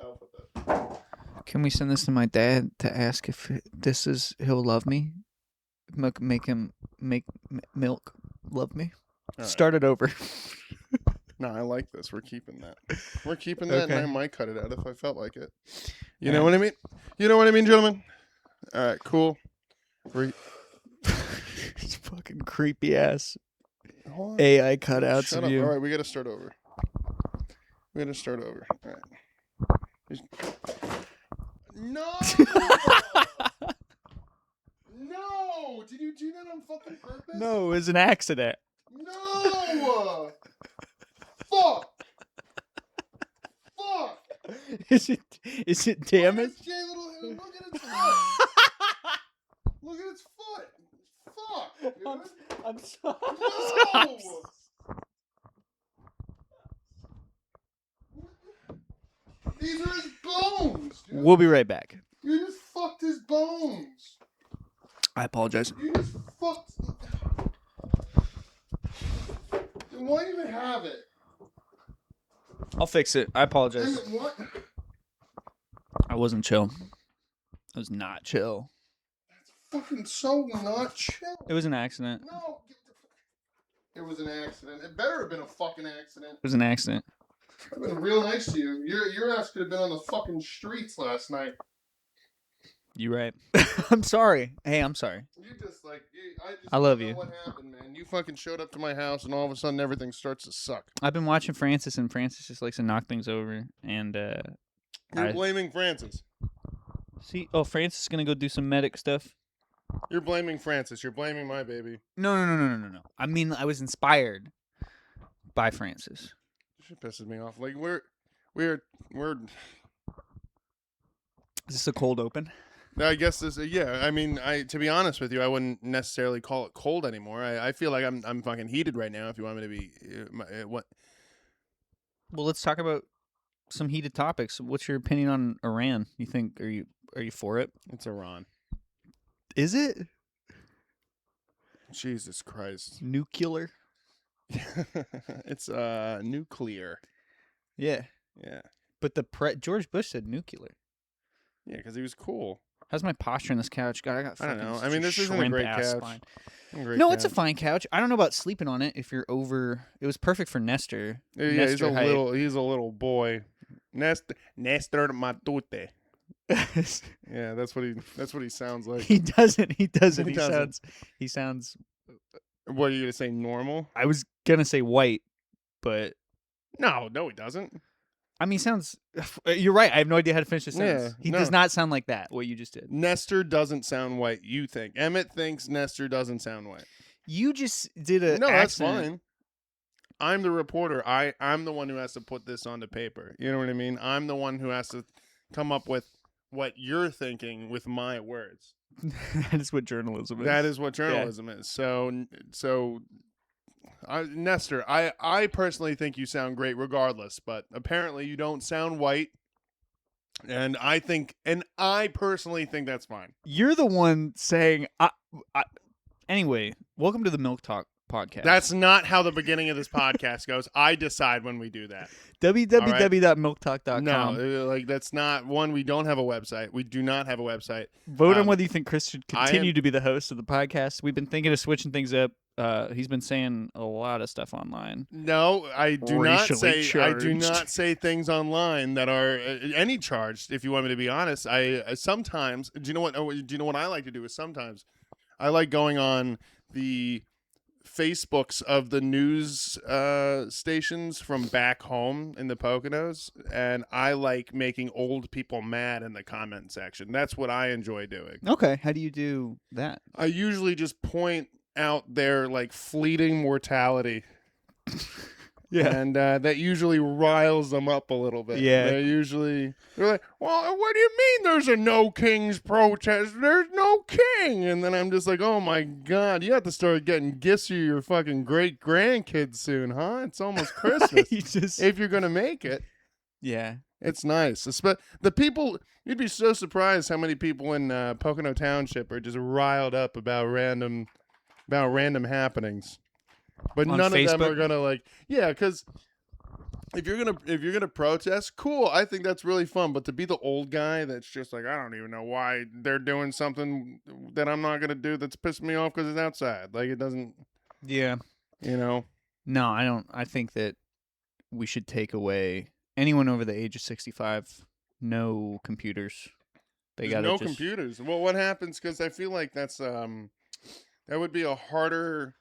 alphabet. Can we send this to my dad to ask if he'll love me? Make milk love me? All Start it over. No, I like this. We're keeping that. We're keeping that, Okay. and I might cut it out if I felt like it. You know what I mean? You know what I mean, gentlemen? All right, cool. It's fucking creepy ass Hold on. AI cutouts Shut of up. you. All right, we got to start over. All right. No! No! Did you do that on fucking purpose? No, it was an accident. No! Fuck! Is it damaged? Look at its foot! Look at its foot! Fuck, dude! I'm sorry. No! These are his bones, dude. We'll be right back. You just fucked his bones. I apologize. You just fucked. Why even have it? I'll fix it. I apologize. What? I wasn't chill. I was not chill. That's fucking so not chill. It was an accident. No. It was an accident. It better have been a fucking accident. It was an accident. I've been real nice to you. Your ass could have been on the fucking streets last night. You right. I'm sorry. Hey, I'm sorry. You just like I love don't know you. What happened, man? You fucking showed up to my house, and all of a sudden everything starts to suck. I've been watching Francis, and Francis just likes to knock things over. And You're blaming Francis. see, Francis is gonna go do some medic stuff. You're blaming Francis. You're blaming my baby. No. I mean, I was inspired by Francis. This shit pisses me off. Like we're. Is this a cold open? I guess this. Yeah. I mean, to be honest with you, I wouldn't necessarily call it cold anymore. I feel like I'm fucking heated right now. If you want me to be, what? Well, let's talk about some heated topics. What's your opinion on Iran? You think are you for it? It's Iran. Is it Jesus Christ. nuclear? It's nuclear. Yeah. Yeah. But George Bush said nuclear. Yeah, because he was cool. How's my posture on this couch? God, I don't know. I mean, this isn't a great couch. No, it's a fine couch. I don't know about sleeping on it if you're over. It was perfect for Nestor. Yeah, Nestor he's a little boy. Nestorxmatute. Yeah, that's what he sounds like. He doesn't. He sounds. What are you gonna say? Normal? I was gonna say white, but no, he doesn't. I mean, he sounds. You're right. I have no idea how to finish the sentence. Yeah, He does not sound like that. What you just did. Nestor doesn't sound white. You think Emmett thinks Nestor doesn't sound white. You just did a. No, that's accent. fine. I'm the reporter. I'm the one who has to put this onto paper. You know what I mean? I'm the one who has to come up with what you're thinking with my words. That is what journalism is. That is what journalism is. So, Nestor, I personally think you sound great regardless, but apparently you don't sound white, and I personally think that's fine. You're the one saying. Anyway, welcome to the Milk Talk podcast. That's not how the beginning of this podcast goes. I decide when we do that. www.milktalk.com. No, that's not one. We don't have a website. We do not have a website. Vote on whether you think Chris should continue to be the host of the podcast. We've been thinking of switching things up. He's been saying a lot of stuff online. No, I do not say things online that are any charged. If you want me to be honest, I sometimes. Do you know what I like to do? Is sometimes I like going on the Facebooks of the news stations from back home in the Poconos, and I like making old people mad in the comment section. That's what I enjoy doing. Okay, how do you do that? I usually just point out their like fleeting mortality. Yeah, and that usually riles them up a little bit. Yeah, they're like, well, what do you mean there's a no kings protest? There's no king. And then I'm just like, oh my God, you have to start getting gifts for your fucking great grandkids soon, huh? It's almost Christmas. If you're gonna make it. Yeah, it's nice. The people, you'd be so surprised how many people in Pocono Township are just riled up about random happenings. But on none Facebook? of them are gonna because if you're gonna protest, cool. I think that's really fun. But to be the old guy that's just like, I don't even know why they're doing something that I'm not gonna do that's pissing me off because it's outside. Like it doesn't. Yeah. You know. No, I don't. I think that we should take away anyone over the age of 65. No computers. They got no computers. Well, what happens? Because I feel like that would be a harder.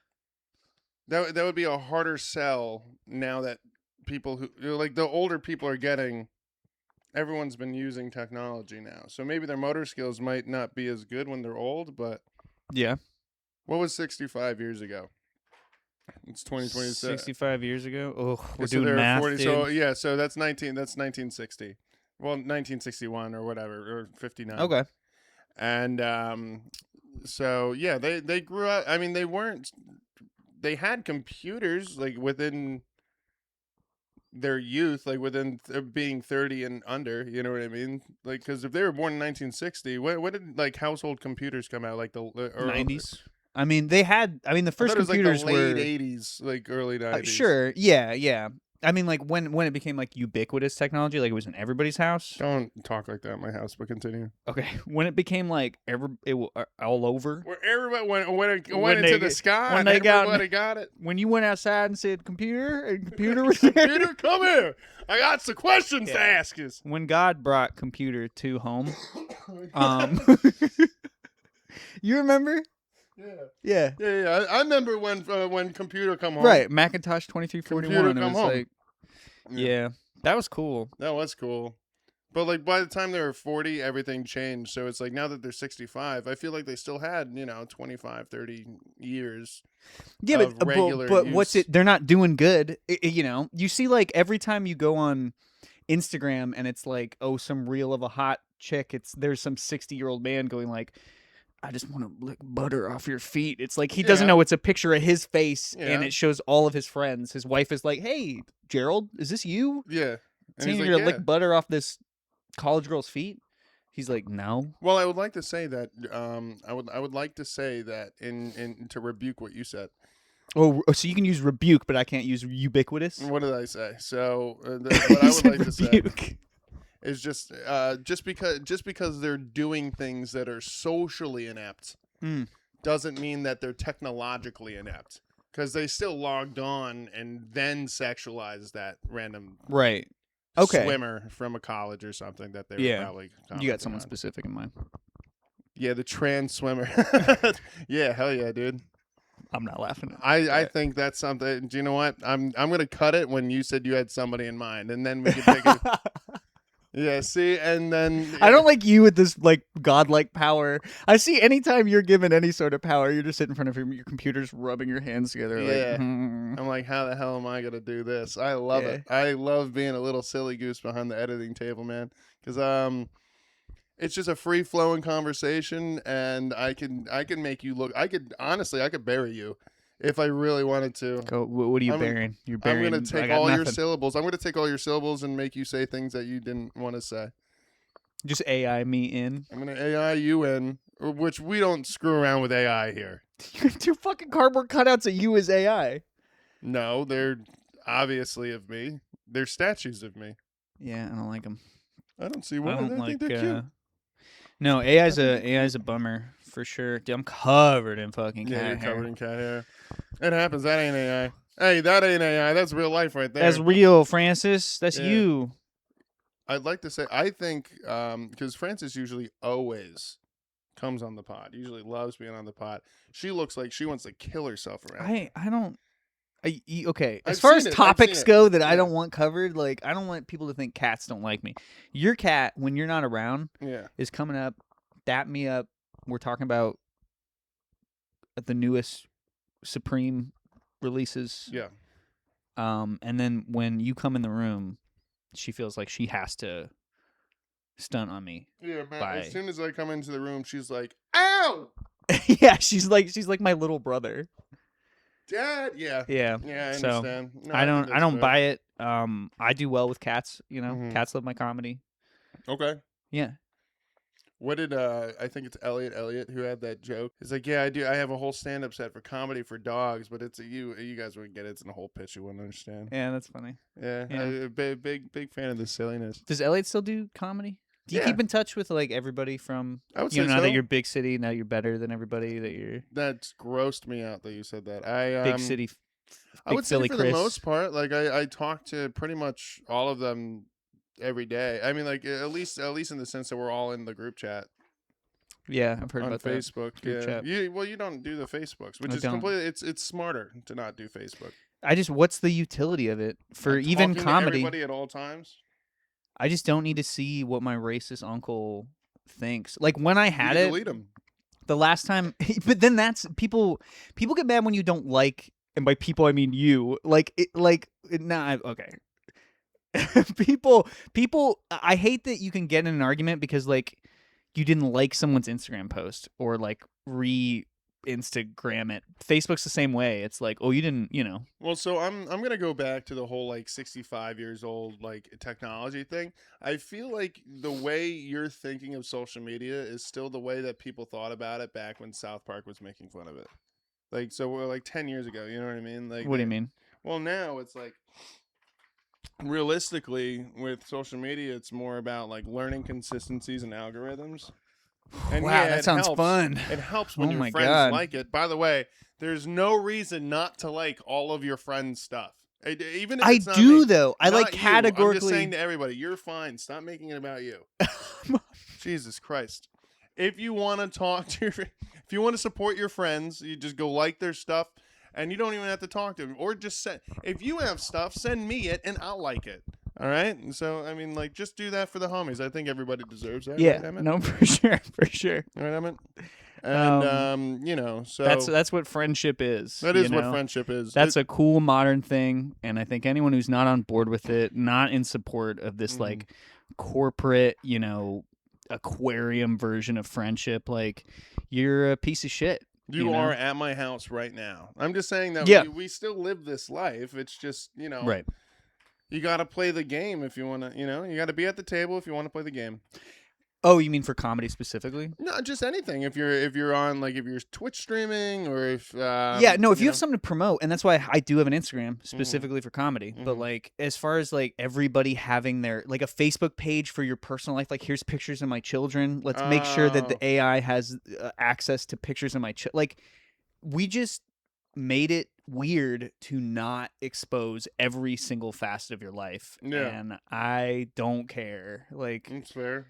That would be a harder sell now that people who like the older people are getting. Everyone's been using technology now, so maybe their motor skills might not be as good when they're old. But yeah, what was 65 years ago? It's 2026. 65 years ago. Oh, we're so doing math. 40, dude. so yeah, so that's 1960. Well, 1961 or whatever, or 59. Okay. And so yeah, they grew up. I mean, they had computers like within their youth, like within being 30 and under. You know what I mean? Like, because if they were born in 1960, when did like household computers come out? Like the 90s. I mean, they had. I mean, the first computers like the late were 80s, like early 90s. Sure. Yeah. Yeah. I mean, like when it became like ubiquitous technology, like it was in everybody's house. Don't talk like that in my house, but continue. Okay, when it became like all over, where everybody went into the sky, when everybody got it. When you went outside and said computer, and computer was there. Computer, come here. I got some questions to ask you. When God brought computer to home, you remember? Yeah. I remember when computer come home. Right, Macintosh 2341. Computer come home. Like, yeah, that was cool. That was cool. But like by the time they were 40, everything changed. So it's like now that they're 65, I feel like they still had 25, 30 years. Yeah, but what's it? They're not doing good. You see like every time you go on Instagram and it's like, oh, some reel of a hot chick. There's some 60-year-old man going like, I just want to lick butter off your feet. It's like he doesn't know it's a picture of his face and it shows all of his friends. His wife is like, hey, Gerald, is this you? Yeah. And you're going to lick butter off this college girl's feet? He's like, no. Well, I would like to say that I would like to say that in to rebuke what you said. Oh, so you can use rebuke, but I can't use ubiquitous? What did I say? So what I would like to say is just because they're doing things that are socially inept doesn't mean that they're technologically inept, because they still logged on and then sexualized that random swimmer from a college or something that they were probably you got someone specific in mind. Yeah, the trans swimmer. Yeah, hell yeah, dude. I'm not laughing. I think that's something. Do you know what? I'm gonna cut it when you said you had somebody in mind, and then we can take it. Yeah, see, and then I don't like you with this like godlike power. I see anytime you're given any sort of power, you're just sitting in front of your computer's rubbing your hands together. Yeah, I'm like, how the hell am I gonna do this? I love it. I love being a little silly goose behind the editing table, man, because it's just a free flowing conversation, and I can make you look. I could bury you. If I really wanted to. Go, what are you burying? You're burying. I'm going to take all your syllables. I'm going to take all your syllables and make you say things that you didn't want to say. Just AI me in. I'm going to AI you in, which we don't screw around with AI here. You have 2 fucking cardboard cutouts of you as AI. No, they're obviously of me. They're statues of me. Yeah, I don't like them. I don't see why. I think they're cute. No, AI's a bummer for sure. Dude, I'm covered in fucking cat hair. Yeah, you're covered in cat hair. It happens. That ain't AI. Hey, that ain't AI. That's real life right there. That's real, Francis. That's you. I'd like to say, I think, because Francis usually always comes on the pod. Usually loves being on the pod. She looks like she wants to kill herself around. I don't. Okay, as far as topics go that I don't want covered, like I don't want people to think cats don't like me. Your cat, when you're not around, is coming up, dap me up. We're talking about the newest Supreme releases. Yeah. And then when you come in the room, she feels like she has to stunt on me. Yeah, man. As soon as I come into the room, she's like, "Ow!" Yeah, she's like my little brother. Dad, yeah, I understand. No, I don't buy it. I do well with cats. Cats love my comedy. Okay. Yeah. What did I think it's Elliot who had that joke. He's like, yeah, I have a whole stand-up set for comedy for dogs, but it's you guys wouldn't get it. It's in a whole pitch you wouldn't understand. Yeah, that's funny. Yeah. Big fan of the silliness. Does Elliot still do comedy? Do you keep in touch with like everybody from? I would say now so. that you're big city, now you're better than everybody that you're. That's grossed me out that you said that. Big city. I would Philly say for Chris. the most part, like I talk to pretty much all of them every day. I mean, like at least in the sense that we're all in the group chat. Yeah, I've heard on about Facebook. That. Group chat. You don't do the Facebooks, which is completely. It's smarter to not do Facebook. What's the utility of it for even comedy? To everybody at all times. I just don't need to see what my racist uncle thinks. Like when I had it, delete him. The last time, but then that's people get mad when you don't like, and by people I mean you. Okay. people. I hate that you can get in an argument because like you didn't like someone's Instagram post or like Instagram it. Facebook's the same way. It's like, oh, you didn't, Well, so I'm gonna go back to the whole like 65 years old like technology thing. I feel like the way you're thinking of social media is still the way that people thought about it back when South Park was making fun of it. Like, so we're like 10 years ago. You know what I mean? Like, what do you mean? Well, now it's like realistically with social media, it's more about like learning consistencies and algorithms. And wow, that sounds fun. It helps when your friends like it. By the way, there's no reason not to like all of your friends' stuff. Even if it's not me, though. I like categorically. I'm just saying to everybody, you're fine. Stop making it about you. Jesus Christ. If you want to talk to if you want to support your friends, you just go like their stuff, and you don't even have to talk to them. Or just if you have stuff, send me it, and I'll like it. All right, so I mean, like, just do that for the homies. I think everybody deserves that. Yeah, right, Emmett? No, for sure. All right, Emmett. And so that's what friendship is. That is what friendship is. That's a cool modern thing, and I think anyone who's not on board with it, not in support of this like corporate, aquarium version of friendship, like you're a piece of shit. You are at my house right now. I'm just saying that we still live this life. It's just right. You got to play the game if you want to, you got to be at the table if you want to play the game. Oh, you mean for comedy specifically? No, just anything. If you're on, like, if you're Twitch streaming or if... if you have something to promote, and that's why I do have an Instagram specifically for comedy. But, like, as far as, like, everybody having their, like, a Facebook page for your personal life, like, here's pictures of my children. Let's make sure that the AI has access to pictures of my children. Like, we just made it weird to not expose every single facet of your life, and I don't care. Like, it's fair.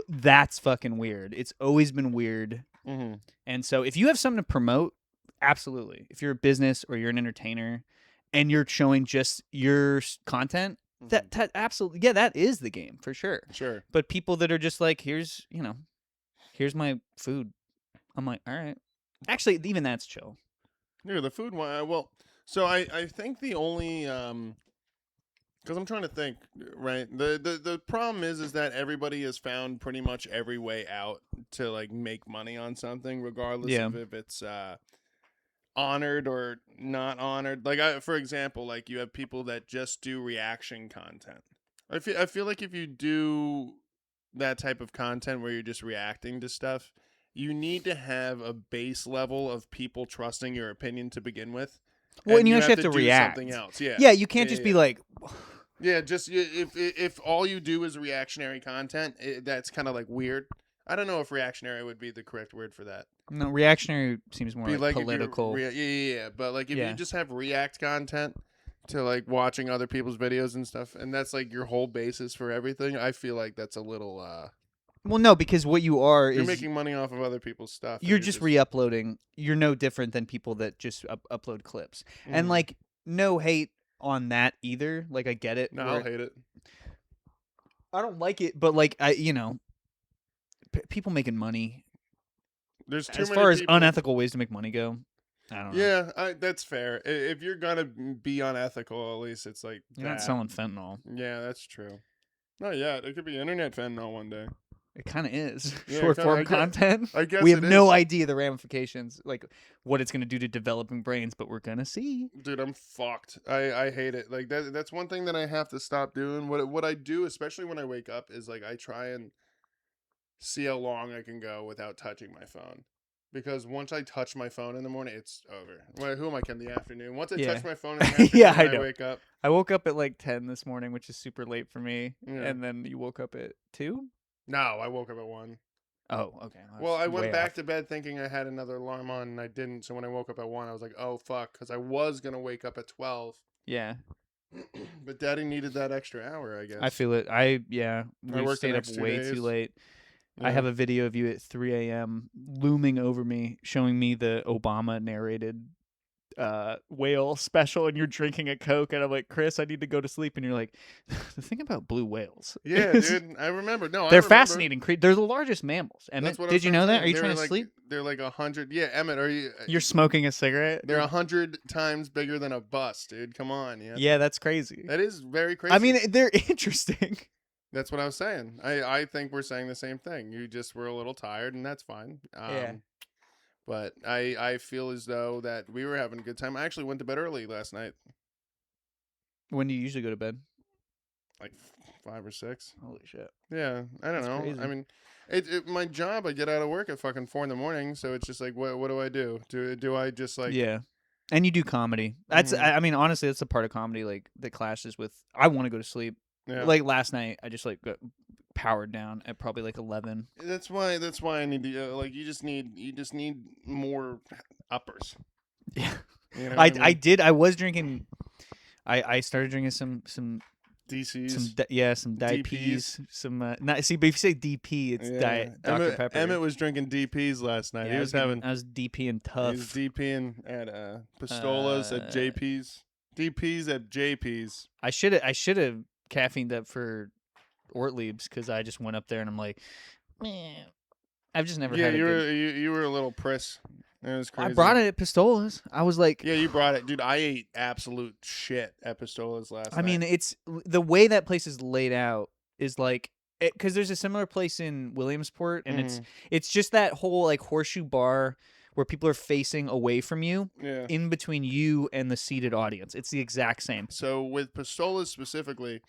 That's fucking weird. It's always been weird. And so if you have something to promote, absolutely. If you're a business or you're an entertainer and you're showing just your content, that absolutely, that is the game for sure. Sure. But people that are just like, here's my food, I'm like, all right. Actually, even that's chill. Yeah, the food one. Well, so I think the only because I'm trying to think, right? The problem is that everybody has found pretty much every way out to like make money on something, regardless of if it's honored or not honored. Like for example, like you have people that just do reaction content. I feel like if you do that type of content where you're just reacting to stuff, you need to have a base level of people trusting your opinion to begin with. Well, and you actually have to react. Something else. Yeah. Yeah, you can't just be like. Yeah, just if all you do is reactionary content, that's kind of like weird. I don't know if reactionary would be the correct word for that. No, reactionary seems more like political. Yeah. But like if you just have react content to like watching other people's videos and stuff, and that's like your whole basis for everything, I feel like that's a little. Well, no, because what you are you're making money off of other people's stuff. You're just re-uploading. You're no different than people that just upload clips. And like, no hate on that either. Like, I get it. No, I'll hate it. I don't like it, but like, people making money. There's too as many far as people... unethical ways to make money go. I don't know. Yeah, that's fair. If you're gonna be unethical, at least it's like you're not selling fentanyl. Yeah, that's true. Not yet. It could be internet fentanyl one day. It kind of is. Short form content. I guess we have no idea the ramifications, like what it's going to do to developing brains, but we're going to see. Dude, I'm fucked. I hate it. Like that's one thing that I have to stop doing. What I do, especially when I wake up, is like I try and see how long I can go without touching my phone. Because once I touch my phone in the morning, it's over. Well, who am I kidding? The afternoon. Once I touch my phone in the afternoon, yeah, I wake up. I woke up at like 10 this morning, which is super late for me. Yeah. And then you woke up at 2? No, I woke up at 1. Oh, okay. Well, I went back to bed thinking I had another alarm on, and I didn't. So when I woke up at 1, I was like, oh, fuck, because I was going to wake up at 12. Yeah. But Daddy needed that extra hour, I guess. I feel it. We stayed up way too late. Yeah. I have a video of you at 3 a.m. looming over me, showing me the Obama narrated whale special, and you're drinking a Coke, and I'm like, Chris, I need to go to sleep, and you're like, the thing about blue whales. Yeah, dude, I remember. No, they're fascinating. They're the largest mammals. Emmett, did you know that? Are you trying to sleep? They're like 100. Yeah, Emmett, are you? You're smoking a cigarette? They're 100 times bigger than a bus, dude. Come on. Yeah, that's crazy. That is very crazy. I mean, they're interesting. That's what I was saying. I think we're saying the same thing. You just were a little tired, and that's fine. Yeah. But I feel as though that we were having a good time. I actually went to bed early last night. When do you usually go to bed? Like 5 or 6. Holy shit. Yeah, I don't know. Crazy. I mean, my job, I get out of work at fucking 4 a.m, so it's just like, what do I do? Do I just like... Yeah. And you do comedy. That's I mean, honestly, that's a part of comedy like that clashes with I want to go to sleep. Yeah. Like last night, I just like got powered down at probably like 11. That's why I need to like you just need more uppers. Yeah. You know I was drinking I started drinking some DCs. Some DPs, some but if you say DP, it's Diet Dr. Pepper. Emmett was drinking DPs last night. Yeah, I was DPing tough. He was DPing at Pistolas at JP's. DPs at JP's. I should have caffeined up for Ortlieb's because I just went up there and I'm like, man, I've just never had it. You were a little priss. It was crazy. I brought it at Pistolas. I was like... Yeah, you brought it. Dude, I ate absolute shit at Pistolas last night. I mean, it's... The way that place is laid out is like... Because there's a similar place in Williamsport, and it's just that whole like horseshoe bar where people are facing away from you, in between you and the seated audience. It's the exact same. So with Pistolas specifically,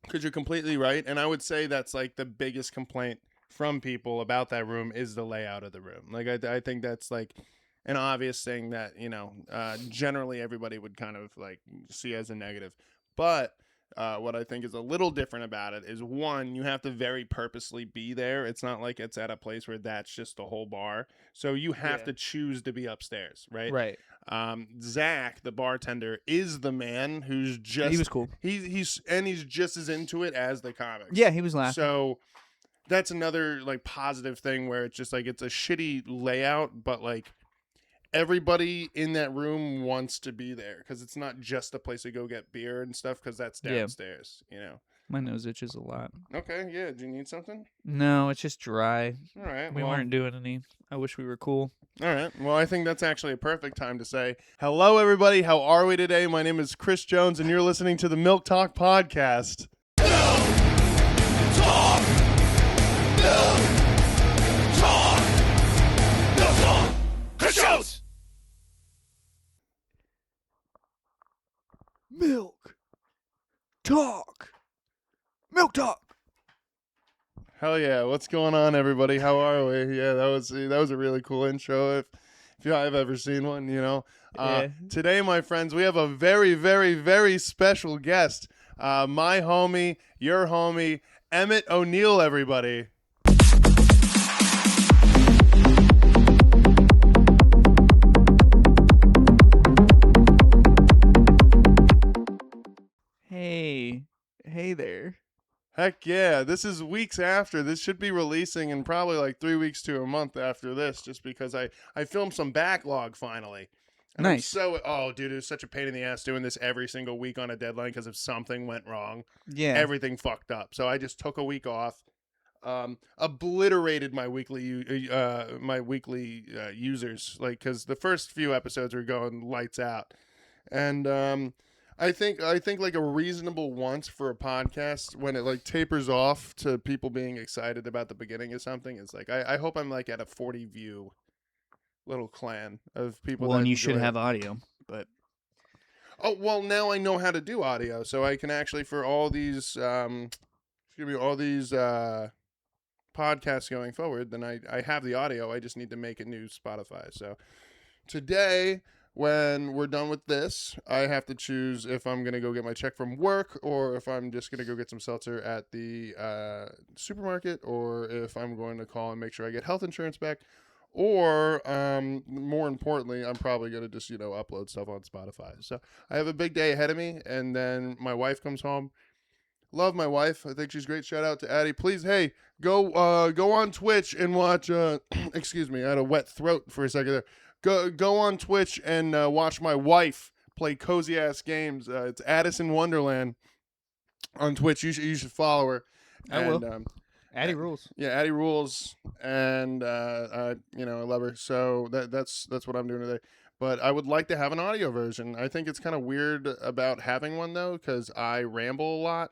because you're completely right, and I would say that's like the biggest complaint from people about that room is the layout of the room. Like I think that's like an obvious thing that generally everybody would kind of like see as a negative. But what I think is a little different about it is, one, you have to very purposely be there. It's not like it's at a place where that's just the whole bar. So you have to choose to be upstairs, right? Right. Zach, the bartender, is the man who's just... He was cool. He's just as into it as the comics. Yeah, he was laughing. So that's another like positive thing where it's just like it's a shitty layout, but like everybody in that room wants to be there because it's not just a place to go get beer and stuff because that's downstairs, My nose itches a lot. Okay, yeah. Do you need something? No, it's just dry. All right. We weren't doing any. I wish we were cool. All right. Well, I think that's actually a perfect time to say, hello, everybody. How are we today? My name is Chris Jones, and you're listening to the Milk Talk Podcast. Milk Talk! Milk Talk! Milk Talk! Chris Jones! Milk Talk. Milk Talk. Hell yeah! What's going on, everybody? How are we? Yeah, that was a really cool intro. If I've ever seen one, Today, my friends, we have a very, very, very special guest. My homie, your homie, Emmett O'Neill. Everybody. Hey there. Heck yeah. This is weeks after. This should be releasing in probably like 3 weeks to a month after this, just because I filmed some backlog finally. And nice. Dude, it was such a pain in the ass doing this every single week on a deadline because if something went wrong, everything fucked up. So I just took a week off, obliterated my weekly users, like, because the first few episodes were going lights out. And I think like a reasonable once for a podcast when it like tapers off to people being excited about the beginning of something is like I hope I'm like at a 40 view little clan of people. Well, and you should have audio, but now I know how to do audio, so I can actually for all these podcasts podcast going forward, then I have the audio. I just need to make it new Spotify. So today, when we're done with this, I have to choose if I'm going to go get my check from work or if I'm just going to go get some seltzer at the supermarket, or if I'm going to call and make sure I get health insurance back. Or more importantly, I'm probably going to just, upload stuff on Spotify. So I have a big day ahead of me, and then my wife comes home. Love my wife. I think she's great. Shout out to Addie. Please, hey, go on Twitch and watch. Excuse me, I had a wet throat for a second there. Go on Twitch and watch my wife play cozy ass games. It's Addis-in-Wonderland on Twitch. You should follow her. I will. Addie rules. Yeah, Addie rules, and I love her. So that's what I'm doing today. But I would like to have an audio version. I think it's kind of weird about having one though, because I ramble a lot.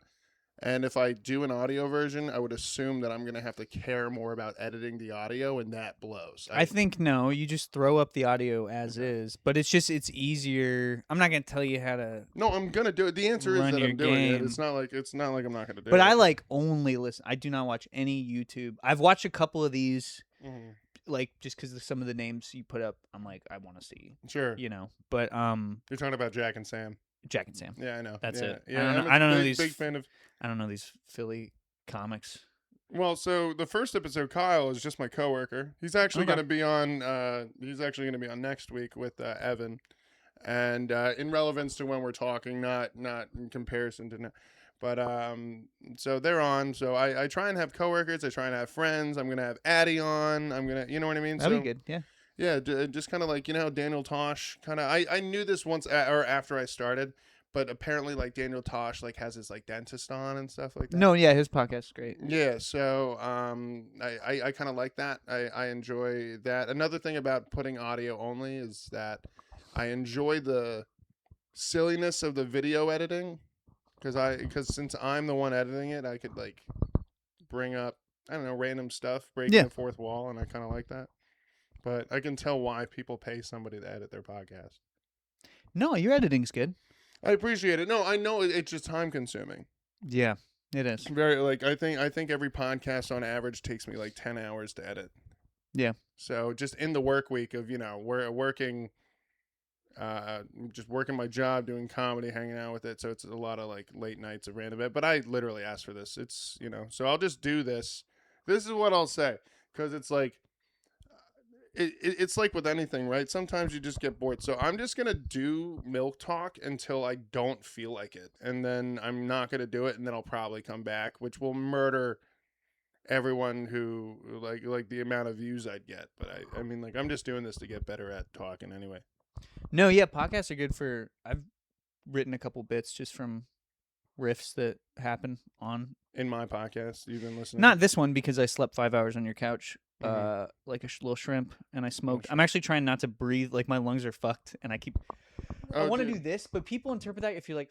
And if I do an audio version, I would assume that I'm going to have to care more about editing the audio, and that blows. I think no, you just throw up the audio as is, but it's easier. I'm not going to tell you how to. No, I'm going to do it. The answer is that I'm doing it. It's not like I'm not going to do it. But I only listen. I do not watch any YouTube. I've watched a couple of these, just because of some of the names you put up. I'm like, I want to see. Sure. But you're talking about Jack and Sam. Jack and Sam. Yeah, I know. That's it. Yeah, I don't know these. Big fan of. I don't know these Philly comics. Well, so the first episode, Kyle is just my coworker. He's actually going to be on. He's actually going to be on next week with Evan, and in relevance to when we're talking, not in comparison to. But so they're on. So I try and have coworkers. I try and have friends. I'm going to have Addie on. I'm going to, you know what I mean? That'd be good. Yeah. Yeah, just kind of like, Daniel Tosh, kind of, I knew this once or after I started, but apparently Daniel Tosh has his dentist on and stuff like that. No, yeah, his podcast is great. Yeah, so I kind of like that. I enjoy that. Another thing about putting audio only is that I enjoy the silliness of the video editing, because since I'm the one editing it, I could bring up, I don't know, random stuff, breaking the fourth wall, and I kind of like that. But I can tell why people pay somebody to edit their podcast. No, your editing's good. I appreciate it. No, I know it's just time consuming. Yeah, it is. Very I think every podcast on average takes me 10 hours to edit. Yeah. So just in the work week of we're working, just working my job, doing comedy, hanging out with it. So it's a lot of late nights of random bit. But I literally asked for this. It's so I'll just do this. This is what I'll say, because it's It's like with anything, right? Sometimes you just get bored. So I'm just going to do milk talk until I don't feel like it. And then I'm not going to do it. And then I'll probably come back, which will murder everyone who like the amount of views I'd get. But I mean, I'm just doing this to get better at talking anyway. No, yeah, podcasts are good for, I've written a couple bits just from riffs that happen on. In my podcast, you've been listening? Not this one, because I slept 5 hours on your couch. Like a little shrimp, and I smoked. I'm actually trying not to breathe. My lungs are fucked, and I keep. I want to do this, but people interpret that if you're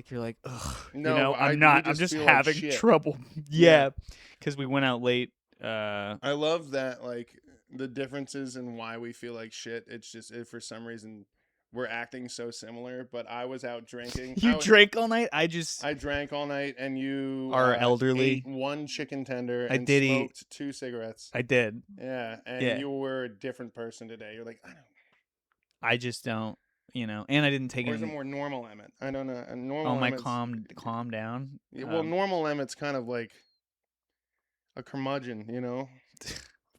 you're ugh. No, I'm not. I'm just having trouble. Yeah, because we went out late. I love that, the differences in why we feel like shit. It's just for some reason we're acting so similar. But I was out drinking. You drank all night? I drank all night, and you are elderly. Ate one chicken tender. I did smoked eat 2 cigarettes. I did. Yeah, and you were a different person today. You're like, I just don't. And I didn't take it. Where's a more normal Emmett? I don't know. A normal. Oh, my calm down. Yeah, well, normal Emmett's kind of like a curmudgeon,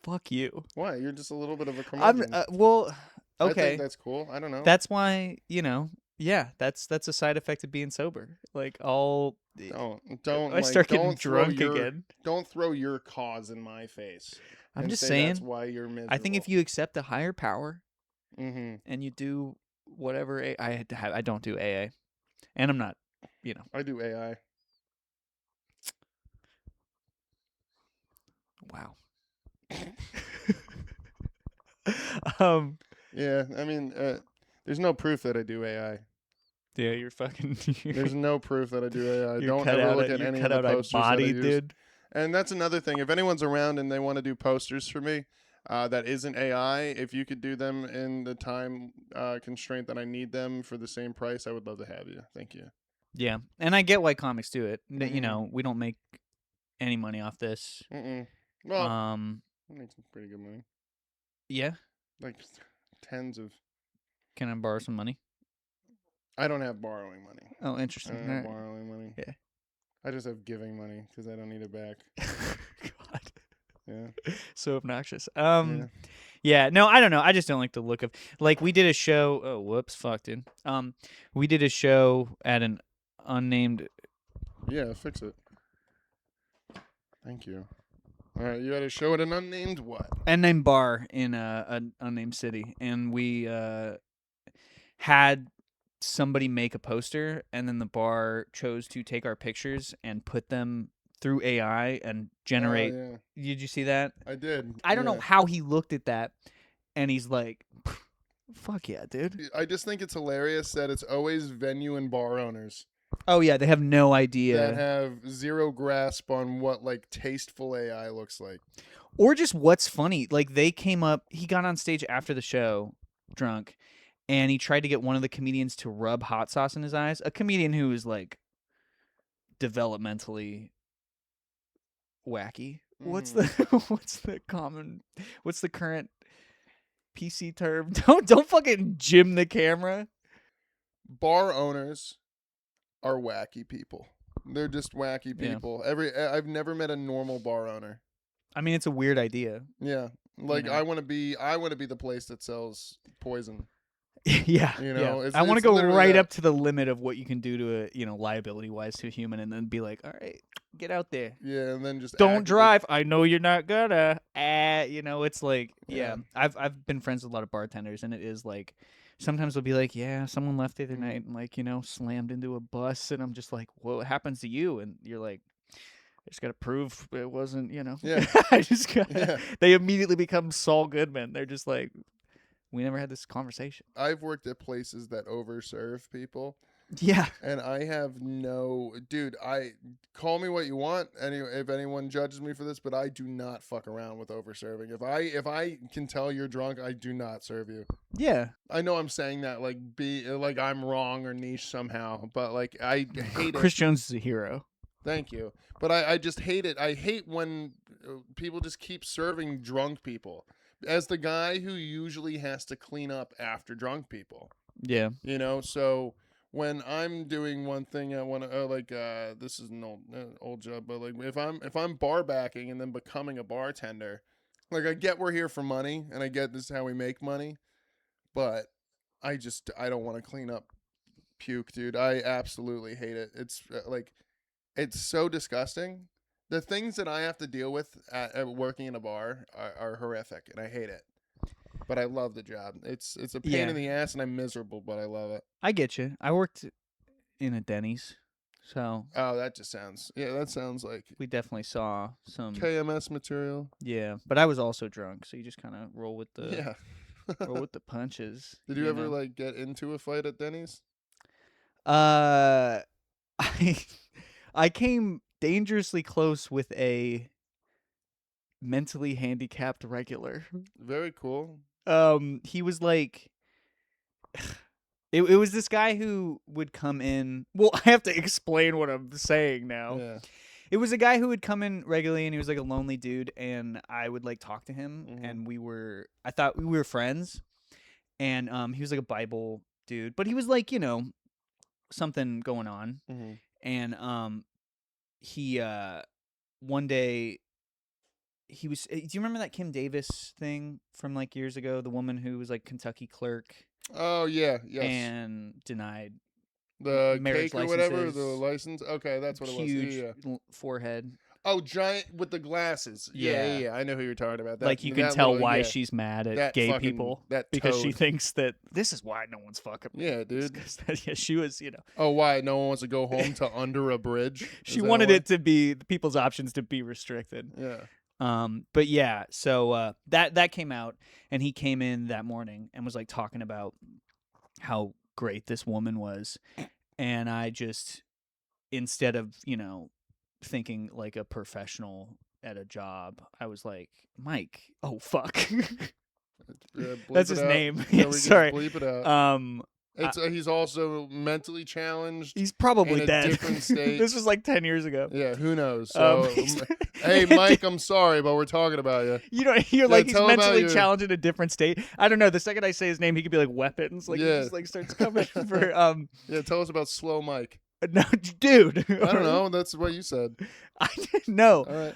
Fuck you. What? You're just a little bit of a curmudgeon. Well. Okay. I think that's cool. I don't know. That's why, yeah, that's a side effect of being sober. Don't I start getting drunk again. Don't throw your cause in my face. I'm just saying that's why you're miserable. I think if you accept a higher power, and you do whatever I don't do AA, and I'm not, I do AI. Wow. Yeah, I mean, there's no proof that I do AI. Yeah, you're fucking. There's no proof that I do AI. Don't ever look at any of the posters body, that I use. dude. And that's another thing. If anyone's around and they want to do posters for me, that isn't AI, if you could do them in the time constraint that I need them for the same price, I would love to have you. Thank you. Yeah, and I get why comics do it. We don't make any money off this. Well, I make some pretty good money. Yeah? Like tens of. Can I borrow some money? I don't have borrowing money. Oh, interesting. I don't have borrowing money. Yeah. I just have giving money because I don't need it back. God. Yeah. So obnoxious. Yeah. No, I don't know. I just don't like the look of like we did a show. Oh, whoops, fuck, dude. We did a show at an unnamed. Yeah, fix it. Thank you. All right, you had a show at an unnamed what? Unnamed bar in an unnamed city, and we had somebody make a poster, and then the bar chose to take our pictures and put them through AI and generate. Oh, yeah. Did you see that? I did. I don't know how he looked at that, and he's like, "Fuck yeah, dude!" I just think it's hilarious that it's always venue and bar owners. Oh yeah, they have no idea. That have zero grasp on what like tasteful AI looks like. Or just what's funny. Like they came up, he got on stage after the show, drunk, and he tried to get one of the comedians to rub hot sauce in his eyes. A comedian who is like developmentally wacky. What's the current PC term? Don't fucking gym the camera. Bar owners are wacky people. They're just wacky people. Yeah. I've never met a normal bar owner. I mean, it's a weird idea. Yeah. Like, you know? I want to be the place that sells poison. Yeah. You know, yeah. I want to go right up to the limit of what you can do to a, liability wise to a human, and then be like, all right, get out there. Yeah, and then just don't drive. I know you're not gonna. It's like, yeah. I've been friends with a lot of bartenders, and it is like, sometimes they'll be like, yeah, someone left the other night and like, slammed into a bus, and I'm just like, what happens to you? And you're like, I just got to prove it wasn't, Yeah. I just got. Yeah. They immediately become Saul Goodman. They're just like, we never had this conversation. I've worked at places that overserve people. Yeah. And I have dude, call me what you want. If anyone judges me for this, but I do not fuck around with overserving. If I can tell you're drunk, I do not serve you. Yeah. I know I'm saying that like I'm wrong or niche somehow, but like I hate it. Chris Jones is a hero. Thank you. But I just hate it. I hate when people just keep serving drunk people. As the guy who usually has to clean up after drunk people. Yeah. So when I'm doing one thing, I want to this is an old job, but like if I'm bar backing and then becoming a bartender, like I get we're here for money and I get this is how we make money, but I don't want to clean up puke, dude. I absolutely hate it. It's it's so disgusting. The things that I have to deal with at working in a bar are horrific, and I hate it. But I love the job. It's a pain in the ass, and I'm miserable, but I love it. I get you. I worked in a Denny's, so. Oh, that sounds like. We definitely saw some KMS material. Yeah, but I was also drunk, so you just kind of roll with the. Yeah. roll with the punches. Did you ever like get into a fight at Denny's? I came dangerously close with a mentally handicapped regular. Very cool. He was like, it was this guy who would come in. Well, I have to explain what I'm saying now. Yeah. It was a guy who would come in regularly, and he was like a lonely dude, and I would like talk to him, and I thought we were friends, and he was like a Bible dude, but he was like, something going on, and he one day he was. Do you remember that Kim Davis thing from like years ago? The woman who was like Kentucky clerk. Oh yeah, yes. And denied the marriage cake or whatever, the license. Okay, that's what it was. Huge forehead. Oh, giant with the glasses. Yeah. I know who you're talking about. Like you can tell why she's mad at gay people because she thinks that this is why no one's fucking. Yeah, dude. Yeah, she was, Oh, why no one wants to go home to under a bridge? She wanted it to be people's options to be restricted. Yeah. But yeah, so that came out, and he came in that morning and was like talking about how great this woman was, and I just, instead of thinking like a professional at a job, I was like, Mike, oh fuck. That's his name. Yeah, sorry. bleep it out. He's also mentally challenged. He's probably in dead. A different state. This was like 10 years ago. Yeah, who knows? So, hey, Mike, I'm sorry, but we're talking about you. You're like, he's mentally challenged in a different state. I don't know. The second I say his name, he could be like weapons. Like, he just like starts coming for. Yeah, tell us about Slow Mike. No, dude. I don't know. That's what you said. I didn't know. All right.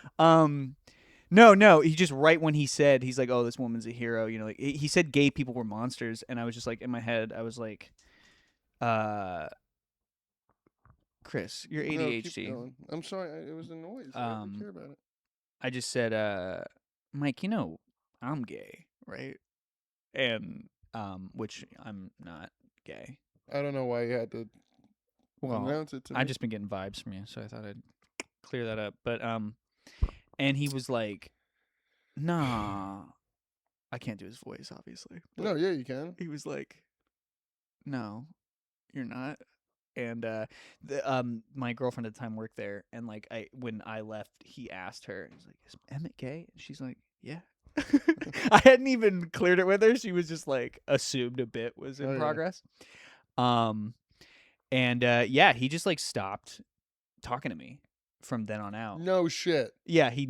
No. He just when he said, he's like, oh, this woman's a hero. You know, like he said gay people were monsters, and I was just like, in my head, I was like, Chris, you're ADHD. No, keep going. I'm sorry, it was a noise. I don't care about it. I just said, Mike, you know, I'm gay, right? And which I'm not gay. I don't know why you had to announce it to me. I've just been getting vibes from you, so I thought I'd clear that up. But and he was like, nah, I can't do his voice, obviously. No, yeah, you can. He was like, no, you're not. And my girlfriend at the time worked there, and like when I left, he asked her, he's like, is Emmett gay? And she's like, yeah. I hadn't even cleared it with her. She was just like assumed a bit was in progress. Yeah, he just like stopped talking to me from then on out. No shit. Yeah, he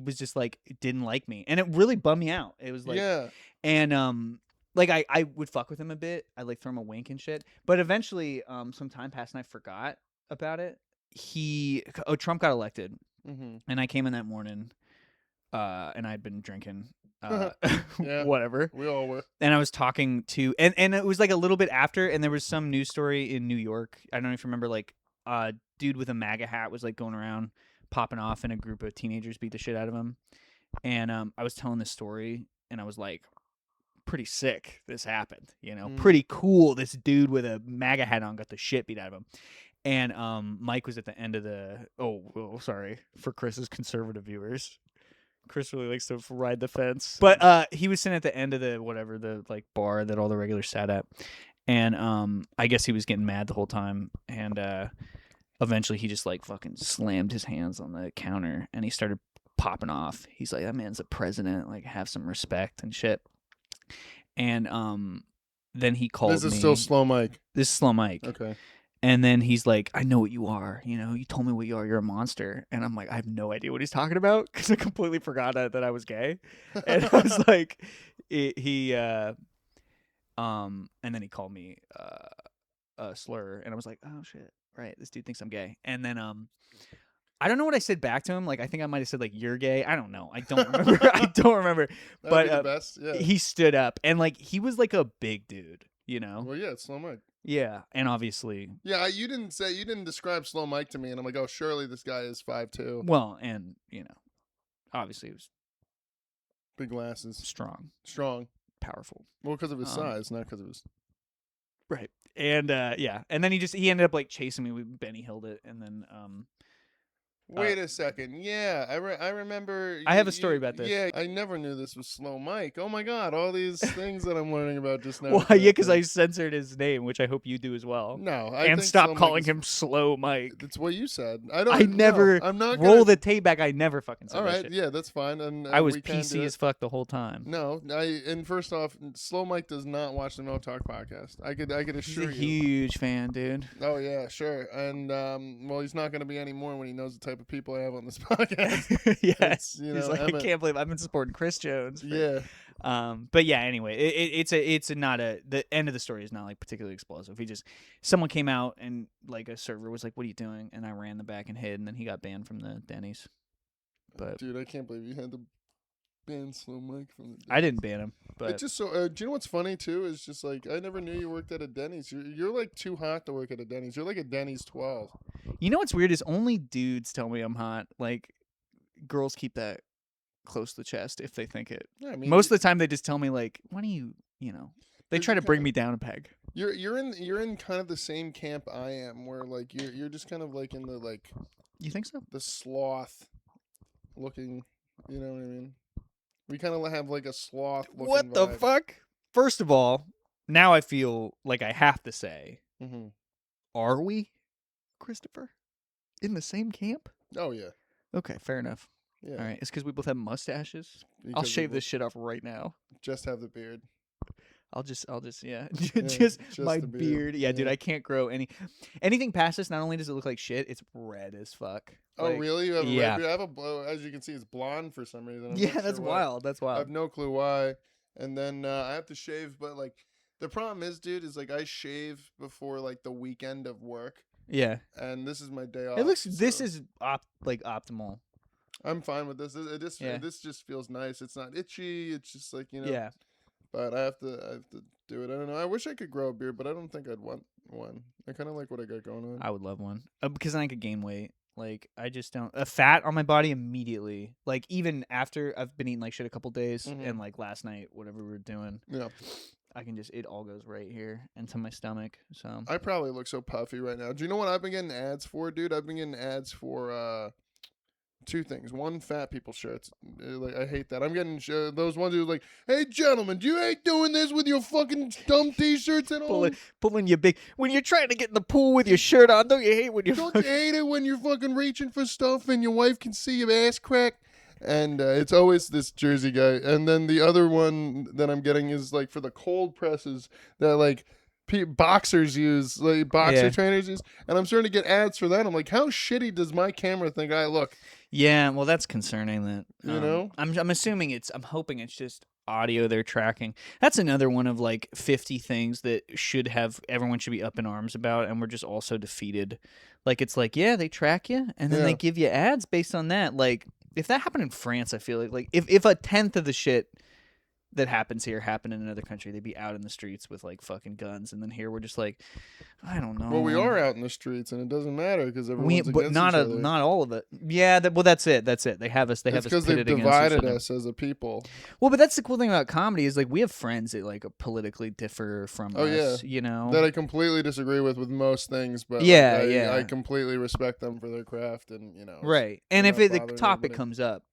was just like didn't like me, and it really bummed me out. It was like, yeah, and like I would fuck with him a bit. I like throw him a wink and shit. But eventually, some time passed and I forgot about it. Trump got elected, and I came in that morning, and I'd been drinking, whatever. We all were. And I was talking to, and it was like a little bit after, and there was some news story in New York. I don't know if you remember, like a dude with a MAGA hat was like going around popping off, and a group of teenagers beat the shit out of him. And I was telling this story, and I was like, pretty sick this happened, you know, pretty cool. This dude with a MAGA hat on got the shit beat out of him. And Mike was at the end of the sorry for Chris's conservative viewers. Chris really likes to ride the fence. But he was sitting at the end of the like bar that all the regulars sat at. And I guess he was getting mad the whole time, and eventually he just like fucking slammed his hands on the counter and he started popping off. He's like, that man's the president, like have some respect and shit. And then he called me. This is still Slow Mike. This is Slow Mike. Okay. And then he's like, I know what you are. You know, you told me what you are. You're a monster. And I'm like, I have no idea what he's talking about because I completely forgot that I was gay. And I was like, and then he called me a slur. And I was like, oh, shit. Right. This dude thinks I'm gay. And then I don't know what I said back to him. Like, I think I might have said, like, you're gay. I don't know. I don't remember. I don't remember. But the best. Yeah. He stood up. And, like, he was, like, a big dude, you know? Well, yeah, it's Slow Mike. Yeah, and obviously... Yeah, you didn't describe Slow Mike to me, and I'm like, oh, surely this guy is 5'2". Well, and, you know, obviously it was... Big glasses. Strong. Powerful. Well, because of his size, not because of his... Right. And, yeah. And then he ended up, like, chasing me. We Benny Hilled it, and then... Wait a second. Yeah, I remember. I have a story about this. Yeah, I never knew this was Slow Mike. Oh my God, all these things that I'm learning about just now. Well, yeah, because I censored his name, which I hope you do as well. No, and stop calling him Slow Mike. That's what you said. I'm not roll the tape back. I never fucking said all right, that shit. Yeah, that's fine. And I was PC as fuck the whole time. No, and first off, Slow Mike does not watch the No Talk podcast. I could assure you. He's a huge fan, dude. Oh yeah, sure. And well, he's not going to be anymore when he knows the type of people I have on this podcast. Yes, you know, he's like, I can't believe I've been supporting Chris Jones. Yeah. But yeah, anyway, it's not the end of the story is not like particularly explosive. Someone came out and like a server was like, "What are you doing?" And I ran the back and hid, and then he got banned from the Denny's. But dude, I can't believe you had to ban Slow Mike from the Denny's. I didn't ban him, but it's just so. Do you know what's funny too? Is just like I never knew you worked at a Denny's. You're like too hot to work at a Denny's. You're like a Denny's 12. You know what's weird is only dudes tell me I'm hot. Like girls keep that close to the chest if they think it. Yeah, I mean, most of the time they just tell me like, "Why do you know?" They try to bring me down a peg. You're in kind of the same camp I am, where like you're just kind of like in the like. You think so? The sloth looking. You know what I mean? We kind of have like a sloth looking What the vibe. Fuck? First of all, now I feel like I have to say, are we, Christopher, in the same camp? Oh, yeah. Okay, fair enough. Yeah. All right, it's because we both have mustaches. I'll shave this shit off right now. Just have the beard. I'll just just my the beard. Yeah, dude, I can't grow anything past this. Not only does it look like shit, it's red as fuck. Oh, really? You have a red beard? I have as you can see, it's blonde for some reason. I'm that's wild. That's wild. I have no clue why. And then I have to shave, but like the problem is, dude, is like I shave before like the weekend of work. Yeah. And this is my day off. This is optimal. I'm fine with this. This just feels nice. It's not itchy. It's just like, Yeah. But I have to do it. I don't know. I wish I could grow a beard, but I don't think I'd want one. I kind of like what I got going on. I would love one because then I could gain weight. Like I just don't fat on my body immediately. Like even after I've been eating like shit a couple days and like last night, whatever we were doing. Yeah. I can just it all goes right here into my stomach. So I probably look so puffy right now. Do you know what I've been getting ads for, dude? I've been getting ads for two things. One, fat people shirts. Like I hate that. I'm getting those ones who are like, "Hey, gentlemen, do you hate doing this with your fucking dumb t-shirts and all?" Pulling your big when you're trying to get in the pool with your shirt on. Don't you hate when you're? Don't you hate it when you're fucking reaching for stuff and your wife can see your ass crack? And it's always this Jersey guy. And then the other one that I'm getting is like for the cold presses that like boxers use, like boxer trainers use. And I'm starting to get ads for that. I'm like, how shitty does my camera think I look? Yeah, well, that's concerning. That you know, I'm assuming I'm hoping it's just audio they're tracking. That's another one of like 50 things that everyone should be up in arms about, and we're just also defeated. Like it's like, yeah, they track you, and then they give you ads based on that. Like if that happened in France, I feel like if a tenth of the shit that happens here happened in another country, they'd be out in the streets with like fucking guns, and then here we're just like, I don't know. Well, we are out in the streets, and it doesn't matter because everyone's against each other. Not all of it. Yeah, that's it. They have us. It's because they've divided us as a people. Well, but that's the cool thing about comedy is like we have friends that like politically differ from us. Yeah. You know, that I completely disagree with most things, but I completely respect them for their craft, and right. And if the topic comes up,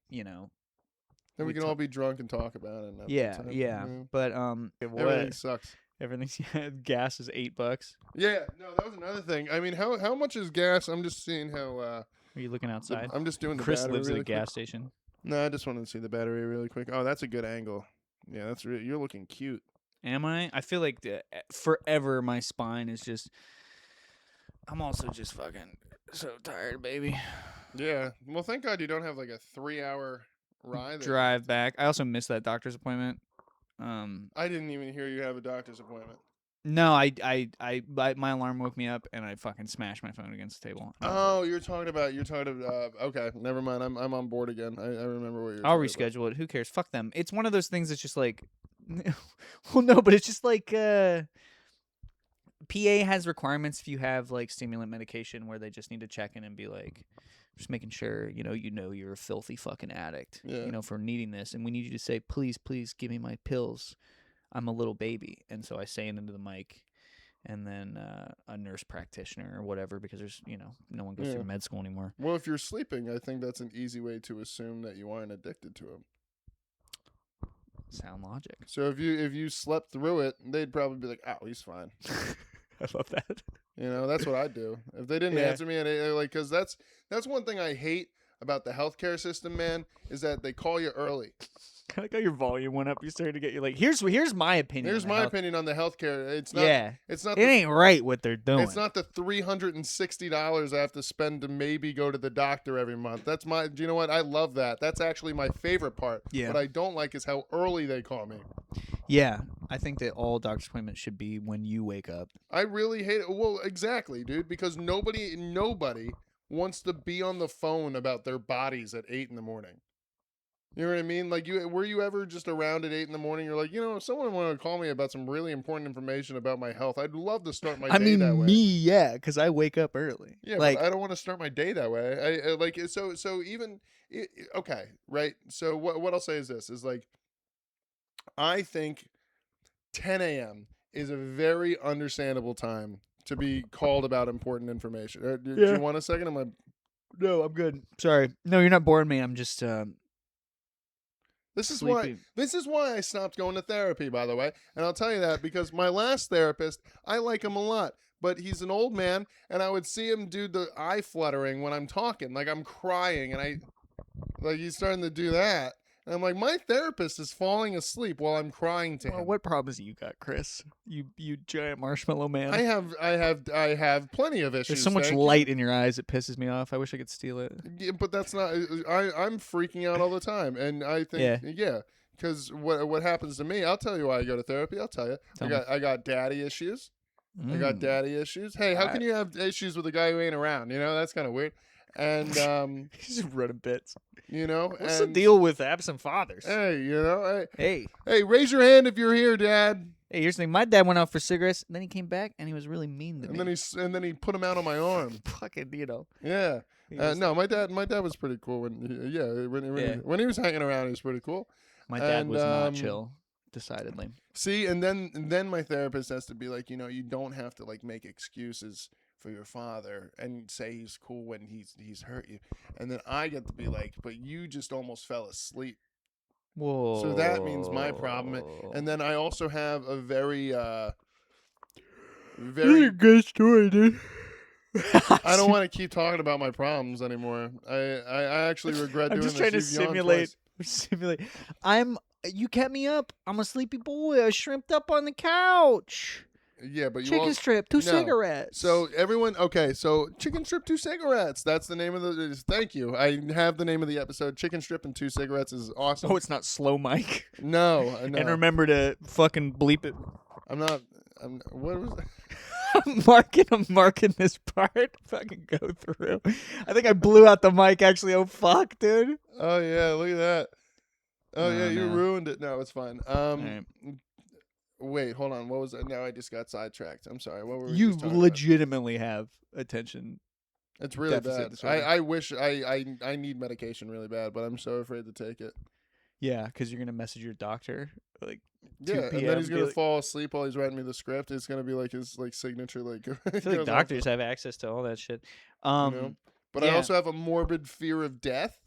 then we can all be drunk and talk about it. Yeah. But everything sucks. Everything's gas is $8. Yeah, no, that was another thing. I mean, how much is gas? I'm just seeing how. Are you looking outside? I'm just doing the Chris battery lives really at a gas station. No, I just wanted to see the battery really quick. Oh, that's a good angle. Yeah, that's you're looking cute. Am I? I feel like forever my spine is just. I'm also just fucking so tired, baby. Yeah. Well, thank God you don't have like a 3-hour ride. Drive back. I also missed that doctor's appointment. I didn't even hear you have a doctor's appointment. No, my alarm woke me up and I fucking smashed my phone against the table. Oh, you're talking about. Okay, never mind. I'm on board again. I remember what you're. I'll reschedule it. Who cares? Fuck them. It's one of those things that's just like, well, no, but it's just like PA has requirements if you have like stimulant medication where they just need to check in and be like, just making sure you're a filthy fucking addict. Yeah. For needing this, and we need you to say, please give me my pills. I'm a little baby. And so I say it into the mic, and then a nurse practitioner or whatever, because there's, no one goes through med school anymore. Well, if you're sleeping, I think that's an easy way to assume that you aren't addicted to them. Sound logic. So if you slept through it, they'd probably be like, "Oh, he's fine." I love that. That's what I'd do. If they didn't answer me, and because that's one thing I hate about the healthcare system, man, is that they call you early. I like how your volume went up. You started to get like, here's my opinion. Here's my opinion on the healthcare. It's not. Yeah. It's not. It ain't right what they're doing. It's not the $360 I have to spend to maybe go to the doctor every month. That's my. Do you know what? I love that. That's actually my favorite part. Yeah. What I don't like is how early they call me. Yeah, I think that all doctor's appointments should be when you wake up. I really hate it. Well, exactly, dude. Because nobody wants to be on the phone about their bodies at 8 a.m. You know what I mean? Like, were you ever just around at 8 a.m? You're like, if someone wanted to call me about some really important information about my health, I'd love to start my day that way. Yeah, because I wake up early. Yeah, but I don't want to start my day that way. I like so even okay, right? So what I'll say is this: is like, I think 10 a.m. is a very understandable time to be called about important information. Do you want a second? No, I'm good. Sorry. No, you're not boring me. I'm just This is why I stopped going to therapy, by the way. And I'll tell you that because my last therapist, I like him a lot, but he's an old man, and I would see him do the eye fluttering when I'm talking, like I'm crying, and he's starting to do that. And I'm like, my therapist is falling asleep while I'm crying to him. What problems you got, Chris? You giant marshmallow man. I have plenty of issues. There's so much light in your eyes, it pisses me off. I wish I could steal it. Yeah, but that's not. I'm freaking out all the time, and I think because what happens to me, I'll tell you why I go to therapy. I'll tell you. I got daddy issues. I got daddy issues. Hey, how can you have issues with a guy who ain't around? That's kind of weird. And he's just running bits. What's the deal with absent fathers? Hey, hey, raise your hand if you're here, Dad. Hey, here's the thing. My dad went out for cigarettes, and then he came back, and he was really mean to me. And then he put him out on my arm. Fucking, Yeah. No, my dad was pretty cool when he was hanging around. He was pretty cool. My dad was not chill, decidedly. See, and then my therapist has to be like, you don't have to like make excuses for your father and say he's cool when he's hurt you, and then I get to be like, but you just almost fell asleep. Whoa. So that means my problem. And then I also have a very good story, dude. I don't want to keep talking about my problems anymore. I actually regret doing this. I'm just trying to simulate. You kept me up. I'm a sleepy boy. I shrimped up on the couch. Yeah, but chicken strip, 2 cigarettes. So everyone, okay. So chicken strip, 2 cigarettes. That's the name of the. Thank you. I have the name of the episode. Chicken strip and 2 cigarettes is awesome. Oh, it's not slow, Mike. No. And remember to fucking bleep it. What was that? I'm marking this part. Fucking go through. I think I blew out the mic. Actually, oh fuck, dude. Oh yeah, look at that. Oh yeah, you ruined it. No, it's fine. Right. Wait, hold on. What was that? Now I just got sidetracked. I'm sorry. What were we You legitimately have attention. It's really bad. I wish I need medication really bad, but I'm so afraid to take it. Yeah, because you're gonna message your doctor like. Yeah, and then he's gonna fall asleep while he's writing me the script. It's gonna be like his signature. I feel like doctors have access to all that shit. But I also have a morbid fear of death.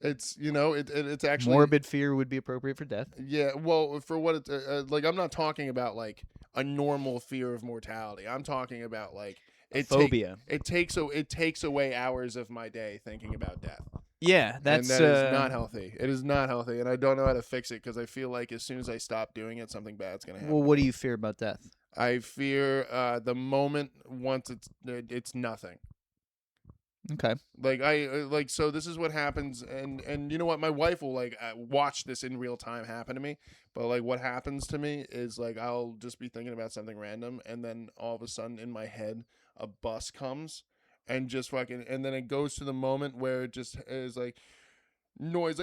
It's it's actually morbid fear would be appropriate for death. Yeah, well, for what it's I'm not talking about like a normal fear of mortality. I'm talking about like phobia. It takes away hours of my day thinking about death. Yeah, that is not healthy. It is not healthy, and I don't know how to fix it because I feel like as soon as I stop doing it, something bad's gonna happen. Well, what do you fear about death? I fear the moment once it's nothing. Okay. So this is what happens, and you know what? My wife will watch this in real time happen to me. But what happens to me is I'll just be thinking about something random, and then all of a sudden in my head a bus comes. And just and then it goes to the moment where it just is noise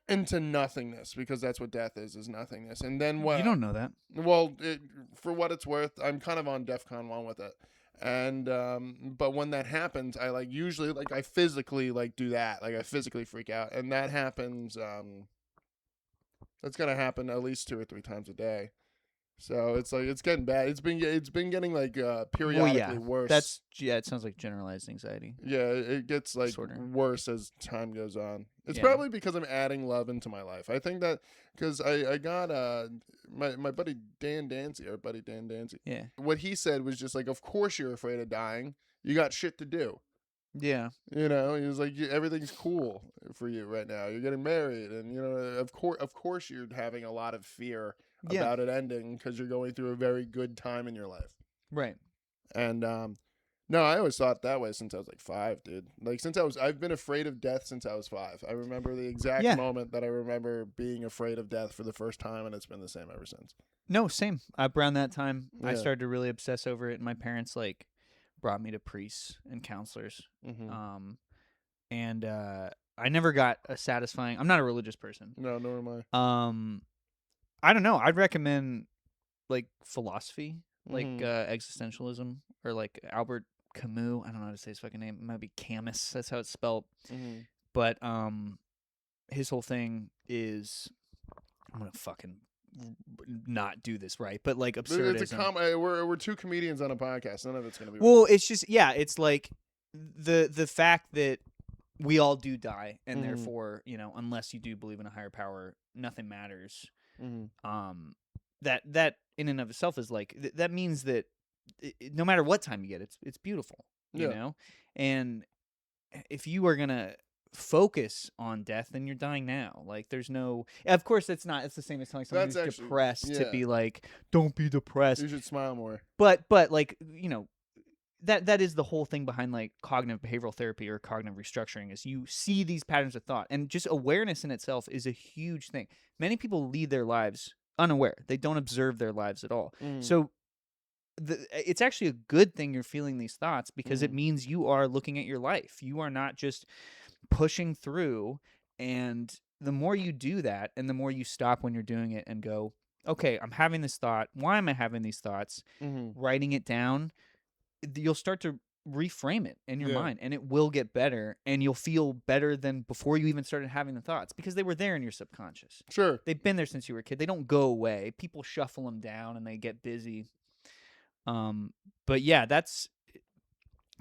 into nothingness, because that's what death is nothingness. And then what? You don't know that. Well, for what it's worth, I'm kind of on DEFCON 1 with it. And but when that happens, I usually I physically do that. I physically freak out, and that happens. That's gonna happen at least 2 or 3 times a day. So it's getting bad. It's been getting periodically worse. It sounds like generalized anxiety. Yeah, it gets worse as time goes on. It's probably because I'm adding love into my life. I think that because I got my buddy Dan Danzy, Yeah. What he said was just of course you're afraid of dying. You got shit to do. Yeah. He was like, everything's cool for you right now. You're getting married, and of course you're having a lot of fear about it ending because you're going through a very good time in your life. Right. And no, I always thought that way since I was 5, dude. I've been afraid of death since I was 5. I remember the exact moment that I remember being afraid of death for the first time, and it's been the same ever since. No, same. Around that time, I started to really obsess over it, and my parents brought me to priests and counselors. Mm-hmm. And I never got a satisfying. I'm not a religious person. No, nor am I. I don't know. I'd recommend philosophy, existentialism, or Albert Camus. I don't know how to say his fucking name. It might be Camus. That's how it's spelled. Mm-hmm. But his whole thing is, I'm gonna fucking not do this right, but absurdism. It's we're 2 comedians on a podcast. None of it's gonna be. Well, it's just it's the fact that we all do die, and therefore unless you do believe in a higher power, nothing matters. Mm-hmm. That in and of itself is that means that no matter what time you get, it's beautiful. You know, and if you are gonna focus on death, then you're dying now. Like, there's no. Of course, it's the same as telling someone who's depressed to be like, don't be depressed. You should smile more. But like, you know, that is the whole thing behind like cognitive behavioral therapy or cognitive restructuring, is you see these patterns of thought, and just awareness in itself is a huge thing. Many people lead their lives unaware. They don't observe their lives at all. So it's actually a good thing you're feeling these thoughts, because it means you are looking at your life. You are not just pushing through. And the more you do that, and the more you stop when you're doing it and go, okay, I'm having this thought. Why am I having these thoughts? Writing it down, you'll start to reframe it in your mind, and it will get better, and you'll feel better than before you even started having the thoughts, because they were there in your subconscious. Sure. They've been there since you were a kid. They don't go away. People shuffle them down and they get busy. But yeah, that's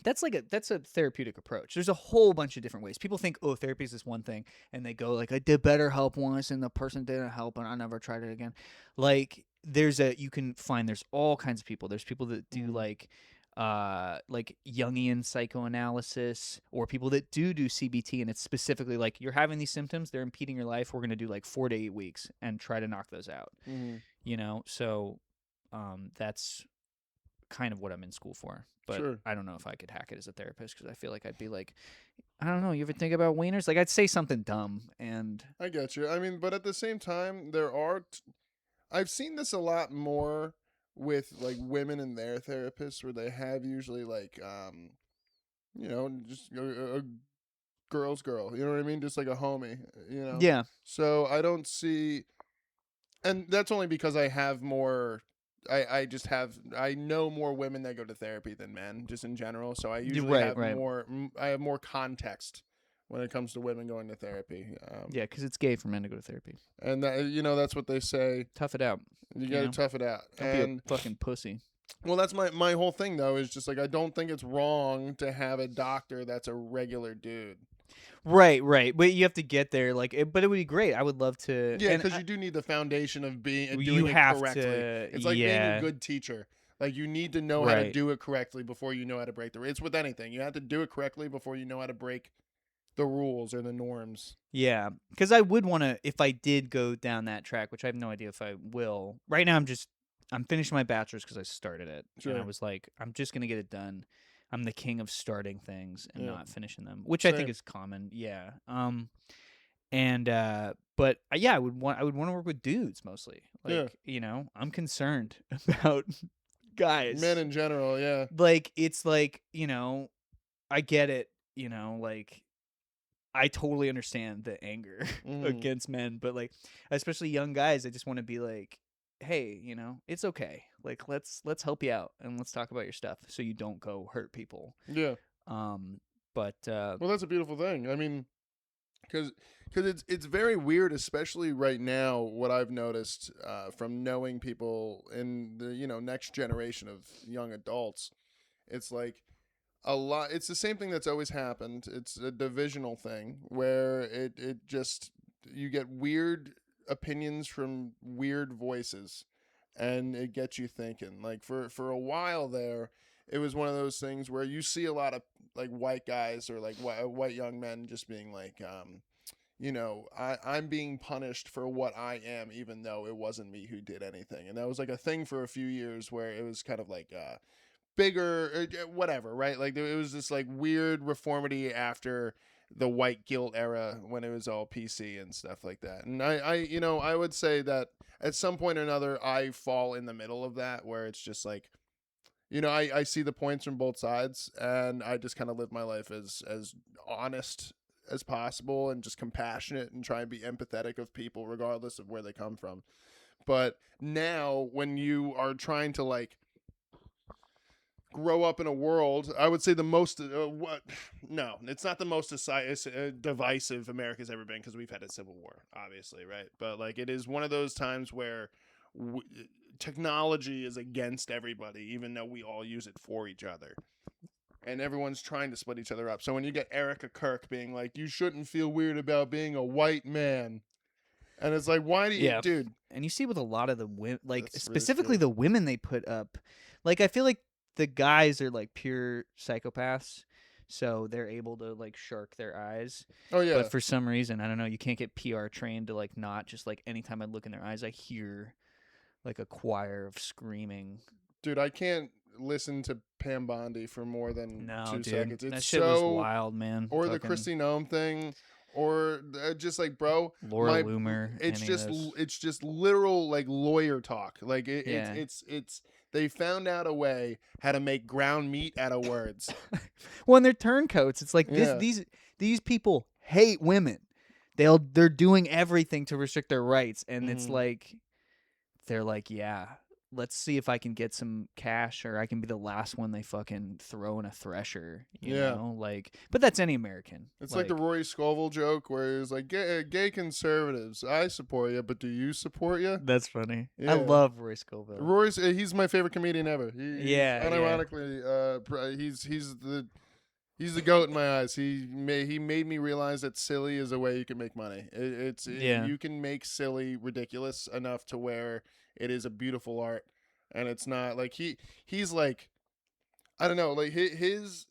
a therapeutic approach. There's a whole bunch of different ways. People think, oh, therapy is this one thing, and they go like, I did BetterHelp once and the person didn't help and I never tried it again. Like, there's all kinds of people. There's people that do like Jungian psychoanalysis, or people that do CBT, and it's specifically like, you're having these symptoms, they're impeding your life, we're going to do like 4 to 8 weeks and try to knock those out. You know, so that's kind of what I'm in school for. But I don't know if I could hack it as a therapist, because I feel like I'd be like, I don't know, you ever think about wieners? Like, I'd say something dumb, and I get you. I mean, but at the same time, I've seen this a lot more with like women and their therapists, where they have usually like you know, just a girl's girl, you know what I mean, just like a homie, you know. Yeah. So I don't see, and that's only because I have more, I know more women that go to therapy than men, just in general. So I usually have more context when it comes to women going to therapy. Yeah, because it's gay for men to go to therapy, and that, you know, that's what they say. Tough it out. You gotta tough it out. Don't be a fucking pussy. Well, that's my whole thing, though, is just like, I don't think it's wrong to have a doctor that's a regular dude. Right. But you have to get there, like, but it would be great. I would love to. Yeah, because you do need the foundation of doing it correctly. It's like being a good teacher. Like, you need to know how to do it correctly before you know how to break the rules. It's with anything. You have to do it correctly before you know how to break the rules or the norms. Yeah, because I would want to, if I did go down that track, which I have no idea if I will. Right now, I'm finishing my bachelor's because I started it. And I was like, I'm just going to get it done. I'm the king of starting things and not finishing them, which I think is common. Yeah. But yeah, I would want to work with dudes mostly. Like, you know, I'm concerned about guys. Men in general, yeah. Like, it's like, you know, I get it, you know, like, I totally understand the anger against men, but like, especially young guys, I just want to be like, hey, you know, it's okay. Like, let's help you out and let's talk about your stuff so you don't go hurt people. Yeah. But well, that's a beautiful thing. I mean, because it's very weird, especially right now. What I've noticed from knowing people in the, you know, next generation of young adults, it's like a lot. It's the same thing that's always happened. It's a divisional thing where it just, you get weird opinions from weird voices, and it gets you thinking. Like, for a while there, it was one of those things where you see a lot of like white guys or like white young men just being like, you know, I'm being punished for what I am, even though it wasn't me who did anything. And that was like a thing for a few years where it was kind of like bigger, whatever, right? Like, it was this like weird reformity after the white guilt era when it was all PC and stuff like that. And I you know, I would say that at some point or another, I fall in the middle of that, where it's just like, you know, I see the points from both sides, and I just kind of live my life as honest as possible and just compassionate and try and be empathetic of people regardless of where they come from. But now, when you are trying to like grow up in a world, I would say the most no, it's not the most divisive America's ever been, because we've had a civil war, obviously, right? But like, it is one of those times where technology is against everybody, even though we all use it for each other, and everyone's trying to split each other up. So when you get Erica Kirk being like, you shouldn't feel weird about being a white man, and it's like, why do you, dude? And you see with a lot of the women, like, specifically the women they put up, like, I feel like the guys are like pure psychopaths. so they're able to like shark their eyes. Oh yeah. But for some reason, I don't know, you can't get PR trained to like not just like anytime I look in their eyes, I hear like a choir of screaming. Dude, I can't listen to Pam Bondi for more than 2 seconds. It's that shit was wild, man. Or the Kristi Noem thing, or just like, bro, Laura Loomer. It's just literal like lawyer talk. Like it's they found out a way how to make ground meat out of words. Well, and they're turncoats. It's like these people hate women. They're doing everything to restrict their rights, and it's like they're like, yeah, let's see if I can get some cash, or I can be the last one they fucking throw in a thresher. You know, like, but that's any American. It's like the roryscovel joke where it's like, gay conservatives, I support you, but do you support you? That's funny. Yeah. I love Roryscovel. He's my favorite comedian ever. Unironically, he's the goat in my eyes. He made me realize that silly is a way you can make money. You can make silly ridiculous enough to where it is a beautiful art, and it's not like he's like, I don't know, like his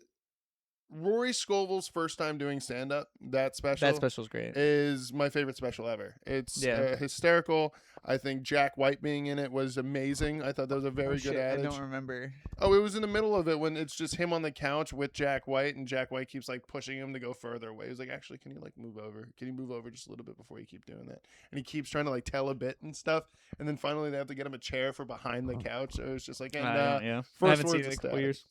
Rory Scovel's first time doing stand-up, that special's great. Is my favorite special ever. It's hysterical. I think Jack White being in it was amazing. I thought that was a very good adage. I don't remember. Oh, it was in the middle of it when it's just him on the couch with Jack White, and Jack White keeps like pushing him to go further away. He's like, actually, can you like move over? Can you move over just a little bit before you keep doing that? And he keeps trying to like tell a bit and stuff, and then finally they have to get him a chair for behind the couch. So it was just like, and I first haven't seen it in a couple years.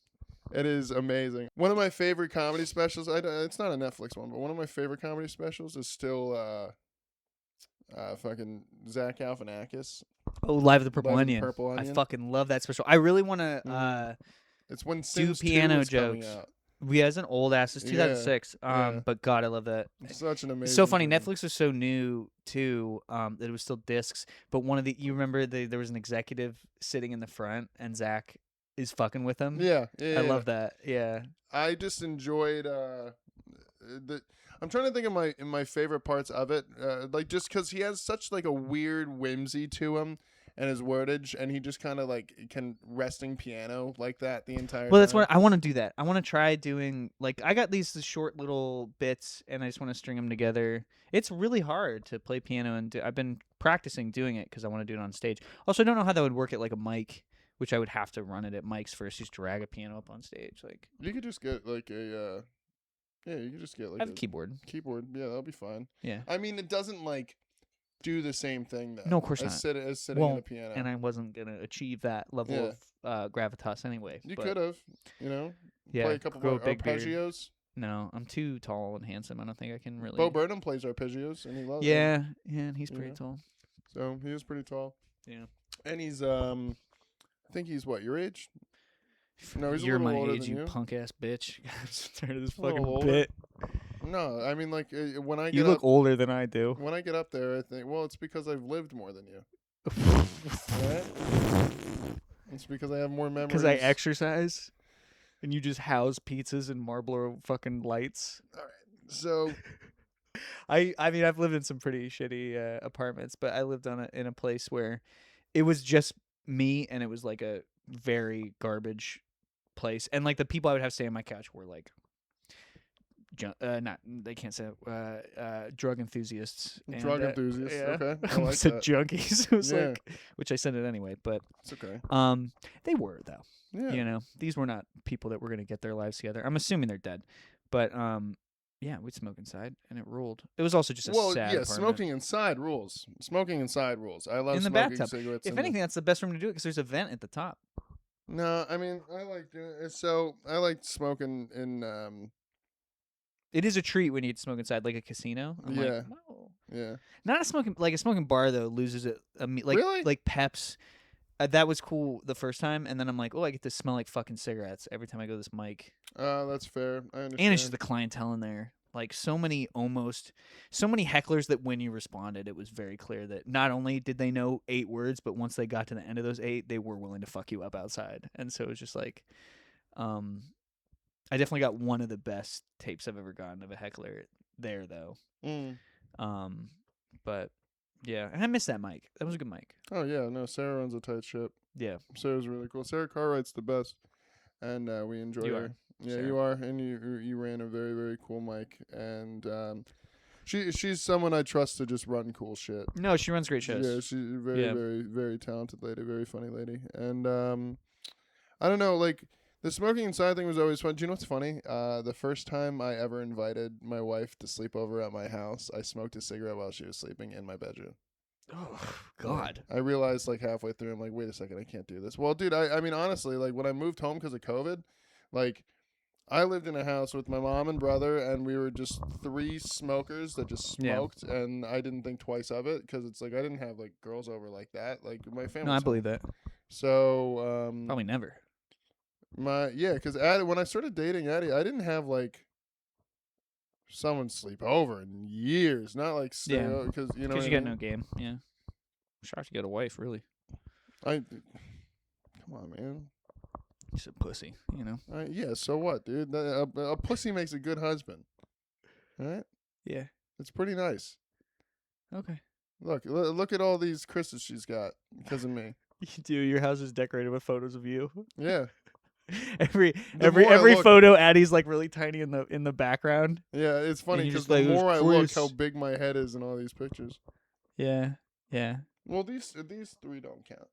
It is amazing. One of my favorite comedy specials, it's not a Netflix one, but one of my favorite comedy specials is still fucking Zach Galifianakis. Oh, Live at the Purple Onion. I fucking love that special. I really want to it's when do piano jokes. Yeah, it's an old ass. It's 2006. But God, I love that. It's such an amazing. It's so funny. Netflix was so new too that it was still discs. But you remember there was an executive sitting in the front, and Zach is fucking with him. Yeah, I love that. Yeah, I just enjoyed I'm trying to think of my favorite parts of it, like just because he has such like a weird whimsy to him and his wordage, and he just kind of like can resting piano like that the entire time. That's what I want to do. That I want to try doing. Like, I got these short little bits, and I just want to string them together. It's really hard to play piano, and I've been practicing doing it because I want to do it on stage. Also, I don't know how that would work at like a mic, which I would have to run it at mics first. Just drag a piano up on stage. Like, you could just get like a you could just get like I have a keyboard. Yeah, that'll be fine. Yeah, I mean, it doesn't like do the same thing though. No, of course not. As sitting in a piano. And I wasn't gonna achieve that level of gravitas anyway. You could have, play a couple of arpeggios. No, I'm too tall and handsome. I don't think I can really. Bo Burnham plays arpeggios, and he loves them. Yeah, and he's pretty tall. So he is pretty tall. Yeah, and he's I think he's what, your age? No, he's You're a little my older age, than you punk ass bitch. I'm so tired of this fucking older. bit. No, I mean, like, when I get You look older than I do. When I get up there, I think, well, it's because I've lived more than you. Right? It's because I have more memories. Because I exercise, and you just house pizzas and Marlboro fucking lights. All right, so... I mean, I've lived in some pretty shitty apartments, but I lived in a place where it was just me, and it was like a very garbage place, and like the people I would have stay on my couch were like they can't say drug enthusiasts. Drug enthusiasts, okay. I like said junkies. It was like, which I said it anyway, but it's okay. They were though. Yeah. These were not people that were gonna get their lives together. I'm assuming they're dead, but yeah, we'd smoke inside, and it ruled. It was also just a sad apartment. Smoking inside rules. Smoking inside rules. I love in the smoking bathtub. Cigarettes. If anything, that's the best room to do it because there's a vent at the top. No, I mean, I like doing it. So I like smoking in. It is a treat when you smoke inside, like a casino. I'm like, oh. Yeah. Not a smoking bar though loses it. Really? Like Peps. That was cool the first time, and then I'm like, oh, I get to smell like fucking cigarettes every time I go to this mic. That's fair. I understand. And it's just the clientele in there. Like so many hecklers that when you responded, it was very clear that not only did they know 8 words, but once they got to the end of those 8, they were willing to fuck you up outside. And so it was just like, I definitely got one of the best tapes I've ever gotten of a heckler there, though. But yeah, and I miss that mic. That was a good mic. Oh yeah, no, Sarah runs a tight ship. Yeah, Sarah's really cool. Sarah Cartwright's the best, and we enjoy her. Yeah, so. you are, and you ran a very, very cool mic, and she's someone I trust to just run cool shit. No, she runs great shows. Yeah, she's a very, very, very talented lady, very funny lady, and I don't know, like the smoking inside thing was always fun. Do you know what's funny? The first time I ever invited my wife to sleep over at my house, I smoked a cigarette while she was sleeping in my bedroom. Oh God! I realized like halfway through, I'm like, wait a second, I can't do this. Well, dude, I mean, honestly, like when I moved home because of COVID, like I lived in a house with my mom and brother, and we were just 3 smokers that just smoked, and I didn't think twice of it because it's like I didn't have like girls over like that. Like my family. No, I believe that. So Probably never. Because when I started dating Addie, I didn't have like someone sleep over in years. Not like stay because you know because you got no game. Yeah, I'm shocked you got a wife. Really? Come on, man. He's a pussy, you know. Yeah. So what, dude? A pussy makes a good husband. All right. Yeah. It's pretty nice. Okay. Look at all these Chris's she's got because of me. You do. Your house is decorated with photos of you. Yeah. every photo, Addie's like really tiny in the background. Yeah, it's funny because the like, more I look, how big my head is in all these pictures. Yeah. Yeah. Well, these 3 don't count.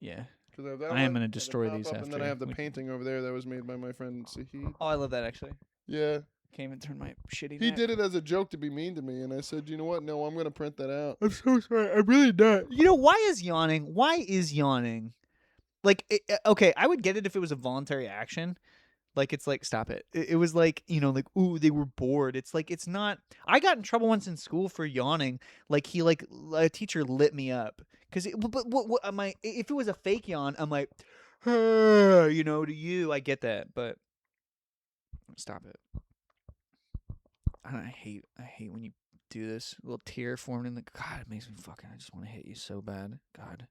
Yeah. I am gonna destroy these after. And then I have the painting over there that was made by my friend Sahid. Oh, I love that actually. Yeah. Came and turned my shitty. He did it as a joke to be mean to me, and I said, "You know what? No, I'm gonna print that out." I'm so sorry. I'm really not. You know why is yawning? Like, okay, I would get it if it was a voluntary action. Like, it's like, stop it. It was like, like, ooh, they were bored. It's like, it's not. I got in trouble once in school for yawning. Like, a teacher lit me up. Because, but what am I? If it was a fake yawn, I'm like, to you, I get that. But stop it. I hate when you do this. A little tear formed in the. God, it makes me I just want to hit you so bad. God.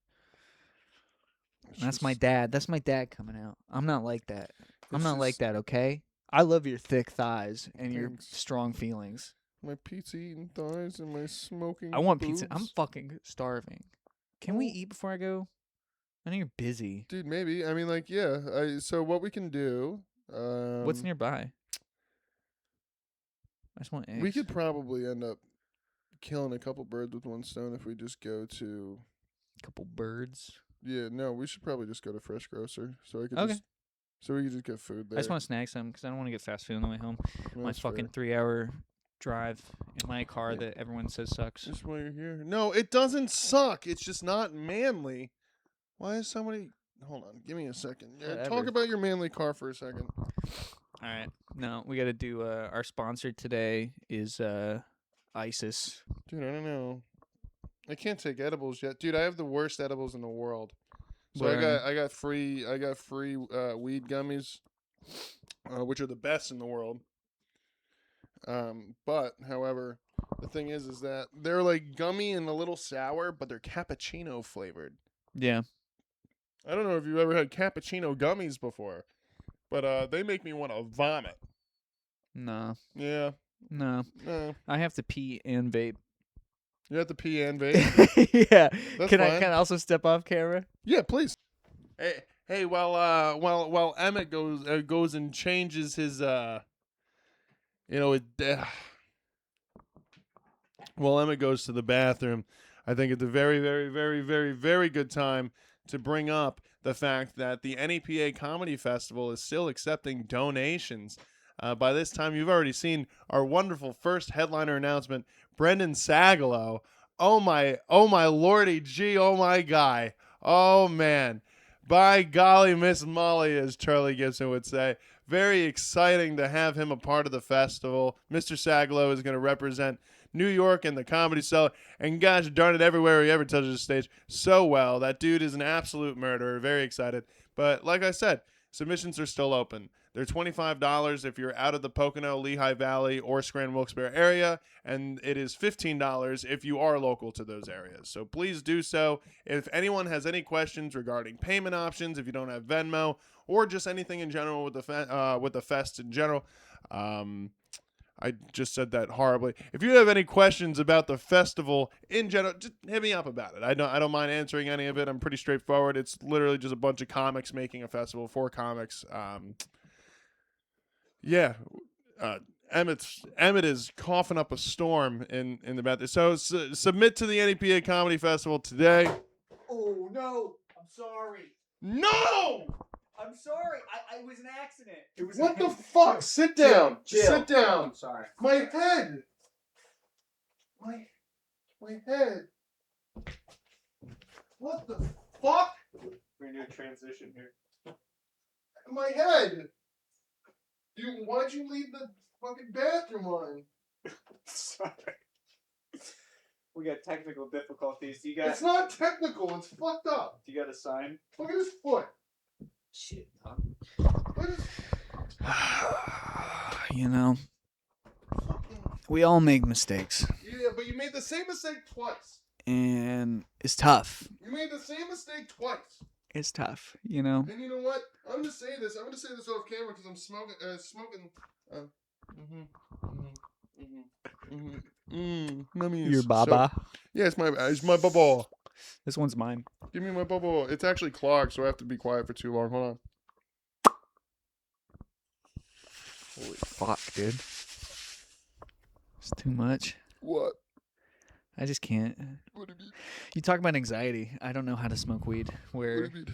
That's my dad. That's my dad coming out. I'm not like that. I'm not like that, okay? I love your thick thighs and your strong feelings. My pizza eating thighs and my smoking I want boobs. pizza. I'm fucking starving. Can we eat before I go? I know you're busy. Dude, maybe. I mean, like, yeah. So what we can do... What's nearby? I just want eggs. We could probably end up killing a couple birds with one stone if we just go to... A couple birds? Yeah, no, we should probably just go to Fresh Grocer. So we could just get food there. I just want to snag some because I don't want to get fast food on the way home. My fucking 3-hour drive in my car that everyone says sucks. Just while you're here. No, it doesn't suck. It's just not manly. Why is somebody... Hold on. Give me a second. Talk about your manly car for a second. All right. No, we got to do... our sponsor today is ISIS. Dude, I don't know. I can't take edibles yet. Dude, I have the worst edibles in the world. So I got free weed gummies, which are the best in the world. But however, the thing is that they're like gummy and a little sour, but they're cappuccino flavored. Yeah. I don't know if you've ever had cappuccino gummies before, but they make me want to vomit. No. Yeah. No. I have to pee and vape. You have to pee and vape? Yeah. That's can fine. I also step off camera? Yeah, please. Hey, while Emmett goes and changes his while Emmett goes to the bathroom, I think it's a very, very, very, very, very good time to bring up the fact that the NEPA Comedy Festival is still accepting donations. By this time, you've already seen our wonderful first headliner announcement, Brendansagalow. Oh my lordy gee, oh my guy. Oh man. By golly, Miss Molly, as Charlie Gibson would say. Very exciting to have him a part of the festival. Mr. Sagalow is going to represent New York and the Comedy Cellar. And gosh darn it, everywhere he ever touches the stage so well. That dude is an absolute murderer. Very excited. But like I said, submissions are still open. They're $25 if you're out of the Pocono, Lehigh Valley, or Scranton-Wilkes-Barre area, and it is $15 if you are local to those areas. So please do so. If anyone has any questions regarding payment options, if you don't have Venmo, or just anything in general with the fest in general, I just said that horribly. If you have any questions about the festival in general, just hit me up about it. I don't mind answering any of it. I'm pretty straightforward. It's literally just a bunch of comics making a festival for comics. Yeah. Emmett is coughing up a storm in the bathroom. So submit to the NEPA Comedy Festival today. Oh no! I'm sorry. No! I'm sorry. It was an accident. It was. What the fuck? Sit down. Chill. Sit down. I'm sorry. My head. My head. What the fuck? We're gonna do a transition here. My head. Why'd you leave the fucking bathroom on? Sorry. We got technical difficulties. It's not technical. It's fucked up. Do you got a sign? Look at his foot. Shit, huh? Look at his... You know, we all make mistakes. Yeah, but you made the same mistake twice. And it's tough. You made the same mistake twice. It's tough, you know. And you know what? I'm gonna say this off camera because I'm smoking. Let me. Your baba. Yeah, it's my baba. This one's mine. Give me my baba. It's actually clogged, so I have to be quiet for too long. Hold on. Holy fuck, dude. It's too much. What? I just can't. What do you mean? You talk about anxiety. I don't know how to smoke weed. What do you mean?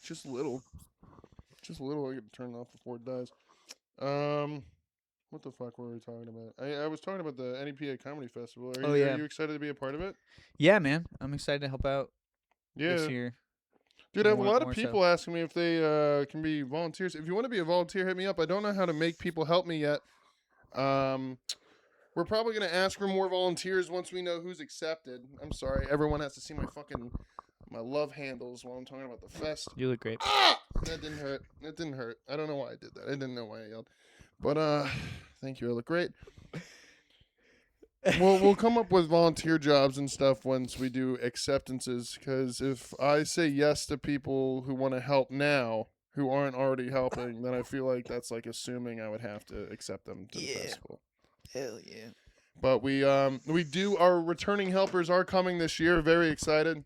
Just a little. I gotta turn it off before it dies. What the fuck were we talking about? I was talking about the NEPA Comedy Festival. Are you excited to be a part of it? Yeah, man. I'm excited to help out this year. Dude, I have a lot of people asking me if they can be volunteers. If you want to be a volunteer, hit me up. I don't know how to make people help me yet. We're probably going to ask for more volunteers once we know who's accepted. I'm sorry. Everyone has to see my love handles while I'm talking about the fest. You look great. Ah! That didn't hurt. I don't know why I did that. I didn't know why I yelled. But, thank you. I look great. We'll come up with volunteer jobs and stuff once we do acceptances, because if I say yes to people who want to help now who aren't already helping, then I feel like that's like assuming I would have to accept them to the festival. Hell yeah. But we do, our returning helpers are coming this year. Very excited.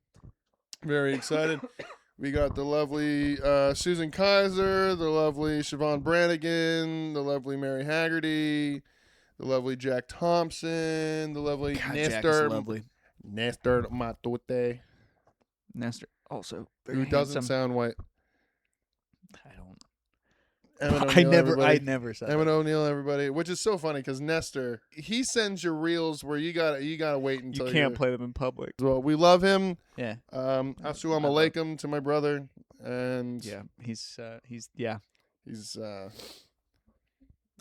We got the lovely Susan Kaiser, the lovely Siobhan Brannigan, the lovely Mary Haggerty, the lovely Jack Thompson, the lovely Nestor Matute. Nestor also very Who doesn't sound white. I don't. Emmett O'Neill, I never said Emmett that. O'Neill, everybody, which is so funny because Nestor, he sends your reels where you gotta wait until you can't play them in public. Well, we love him. Yeah. Assalamu alaikum to my brother, and yeah, he's I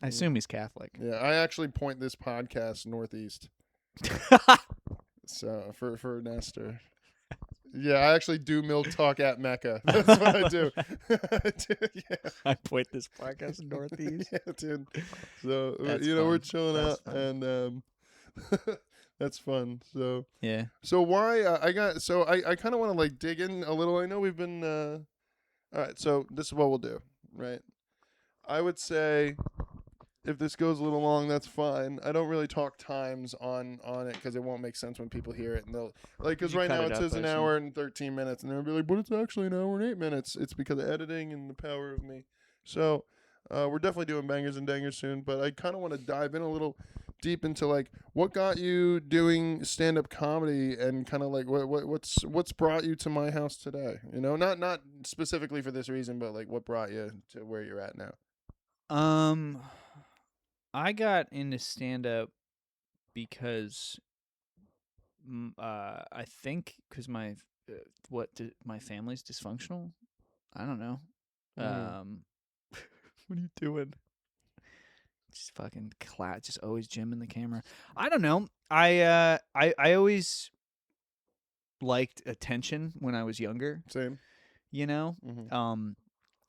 assume he's Catholic. Yeah, I actually point this podcast northeast. So for Nestor. Yeah, I actually do milk talk at Mecca. That's what I do. Yeah. I point this podcast northeast. Yeah, dude. So That's we're fun. chilling That's out, fun. and that's fun. So Yeah. So why I kind of want to like dig in a little. I know we've been. All right, so this is what we'll do, right? I would say, if this goes a little long, that's fine. I don't really talk times on it because it won't make sense when people hear it, and they'll because right now it says an hour and 13 minutes, and they'll be like, but it's actually an hour and 8 minutes. It's because of editing and the power of me. So we're definitely doing bangers and dangers soon, but I kind of want to dive in a little deep into like what got you doing stand-up comedy, and kind of like what's brought you to my house today. Not specifically for this reason, but like what brought you to where you're at now. I got into stand-up because I think because my family's dysfunctional. I don't know. What are you doing? Just fucking just always gymming the camera. I don't know. I always liked attention when I was younger. Same. Mm-hmm.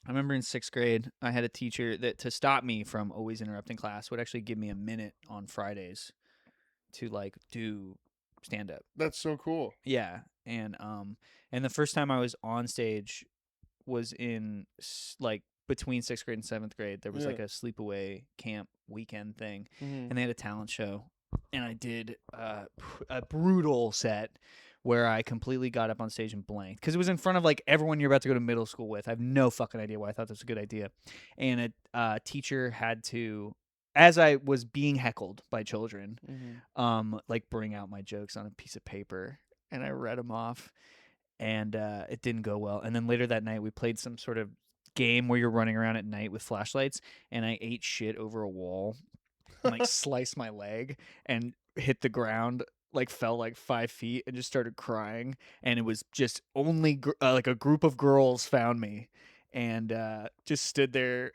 I remember in 6th grade, I had a teacher that, to stop me from always interrupting class, would actually give me a minute on Fridays to like do stand up. That's so cool. Yeah, and the first time I was on stage was in like between 6th grade and 7th grade. There was like a sleepaway camp weekend thing, and they had a talent show, and I did a brutal set where I completely got up on stage and blanked because it was in front of like everyone you're about to go to middle school with. I have no fucking idea why I thought this was a good idea. And a teacher had to, as I was being heckled by children, like bring out my jokes on a piece of paper, and I read them off, and it didn't go well. And then later that night, we played some sort of game where you're running around at night with flashlights, and I ate shit over a wall, and, like sliced my leg and hit the ground, like fell like 5 feet, and just started crying. And it was just only like a group of girls found me, and just stood there.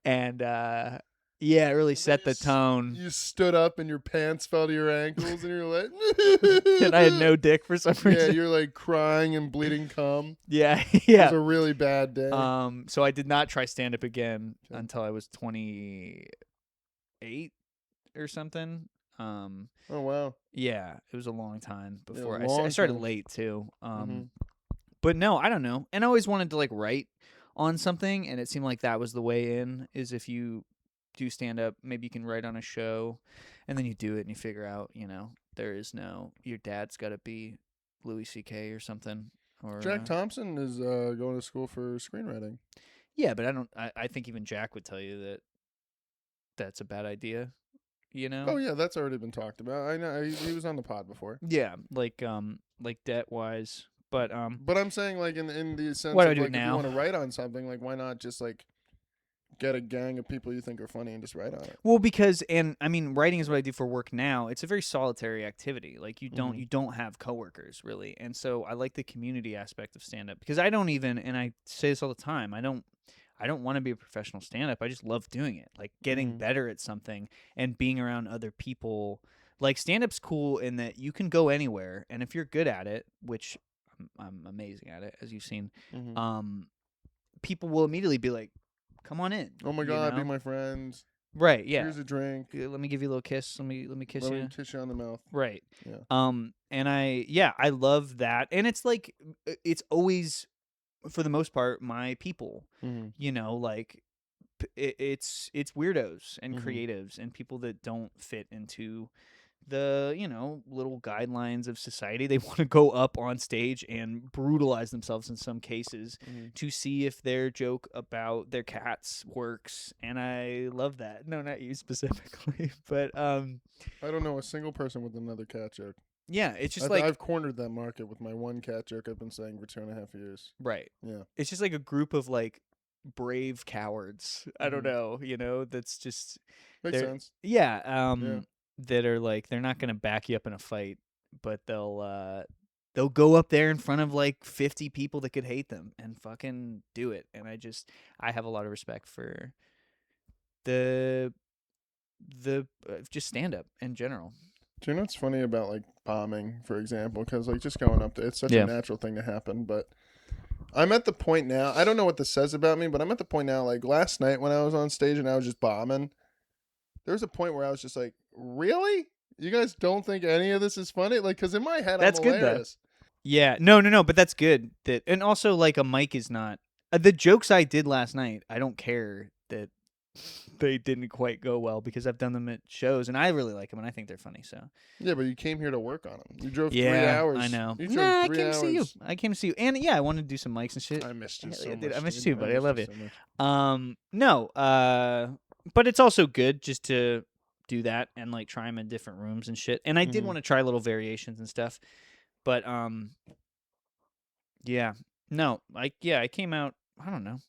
and yeah, it really set the tone. You stood up and your pants fell to your ankles, and you're like, and I had no dick for some reason. Yeah, you're like crying and bleeding cum. Yeah. It was a really bad day. So I did not try stand up again until I was 28 or something. Oh wow. Yeah, it was a long time before I started late too. But no, I don't know. And I always wanted to like write on something, and it seemed like that was the way in, is if you do stand up, maybe you can write on a show, and then you do it and you figure out, there is your dad's got to be Louis C.K. or something. Or Jack Thompson is going to school for screenwriting. Yeah, but I think even Jack would tell you that that's a bad idea. Oh yeah, that's already been talked about. I know he was on the pod before. Yeah, like debt wise. But I'm saying like in the sense what of do I do like now? If you want to write on something, like why not just like get a gang of people you think are funny and just write on it? Well, because writing is what I do for work now. It's a very solitary activity. Like you don't have coworkers really, and so I like the community aspect of stand up because I don't even, and I say this all the time, I don't want to be a professional stand up. I just love doing it, like getting better at something and being around other people. Like stand up's cool in that you can go anywhere, and if you're good at it, which I'm amazing at it, as you've seen, people will immediately be like, come on in. Oh my God, be my friend. Right, yeah. Here's a drink. Let me give you a little kiss. Let me kiss you. Let me kiss you on the mouth. Right. Yeah. And I love that. And it's like, it's always, for the most part, my people. Like it's weirdos and creatives and people that don't fit into the little guidelines of society. They want to go up on stage and brutalize themselves in some cases to see if their joke about their cats works, and I love that. No, not you specifically, but I don't know a single person with another cat joke. Yeah, it's just I've cornered that market with my one cat joke I've been saying for 2.5 years. Right. Yeah, it's just like a group of like brave cowards. I don't know, that's just makes sense. Yeah. That are like, they're not going to back you up in a fight, but they'll go up there in front of like 50 people that could hate them and fucking do it. And I have a lot of respect for the just stand up in general. Do you know what's funny about like bombing, for example? Because like just going up there, it's such a natural thing to happen. But I'm at the point now, I don't know what this says about me, but I'm at the point now, like last night when I was on stage and I was just bombing, there was a point where I was just like, really? You guys don't think any of this is funny? Like, because in my head, that's I'm good hilarious. Though. Yeah, no, but that's good. And also like a mic is not the jokes I did last night. I don't care that they didn't quite go well because I've done them at shows and I really like them and I think they're funny. So yeah, but you came here to work on them. You drove 3 hours. I know. You drove 3 hours. I came to see you, and yeah, I wanted to do some mics and shit. I missed you so much. I missed you, buddy. I love you. But it's also good just to do that and like try them in different rooms and shit. And I did want to try little variations and stuff, but I came out. I don't know.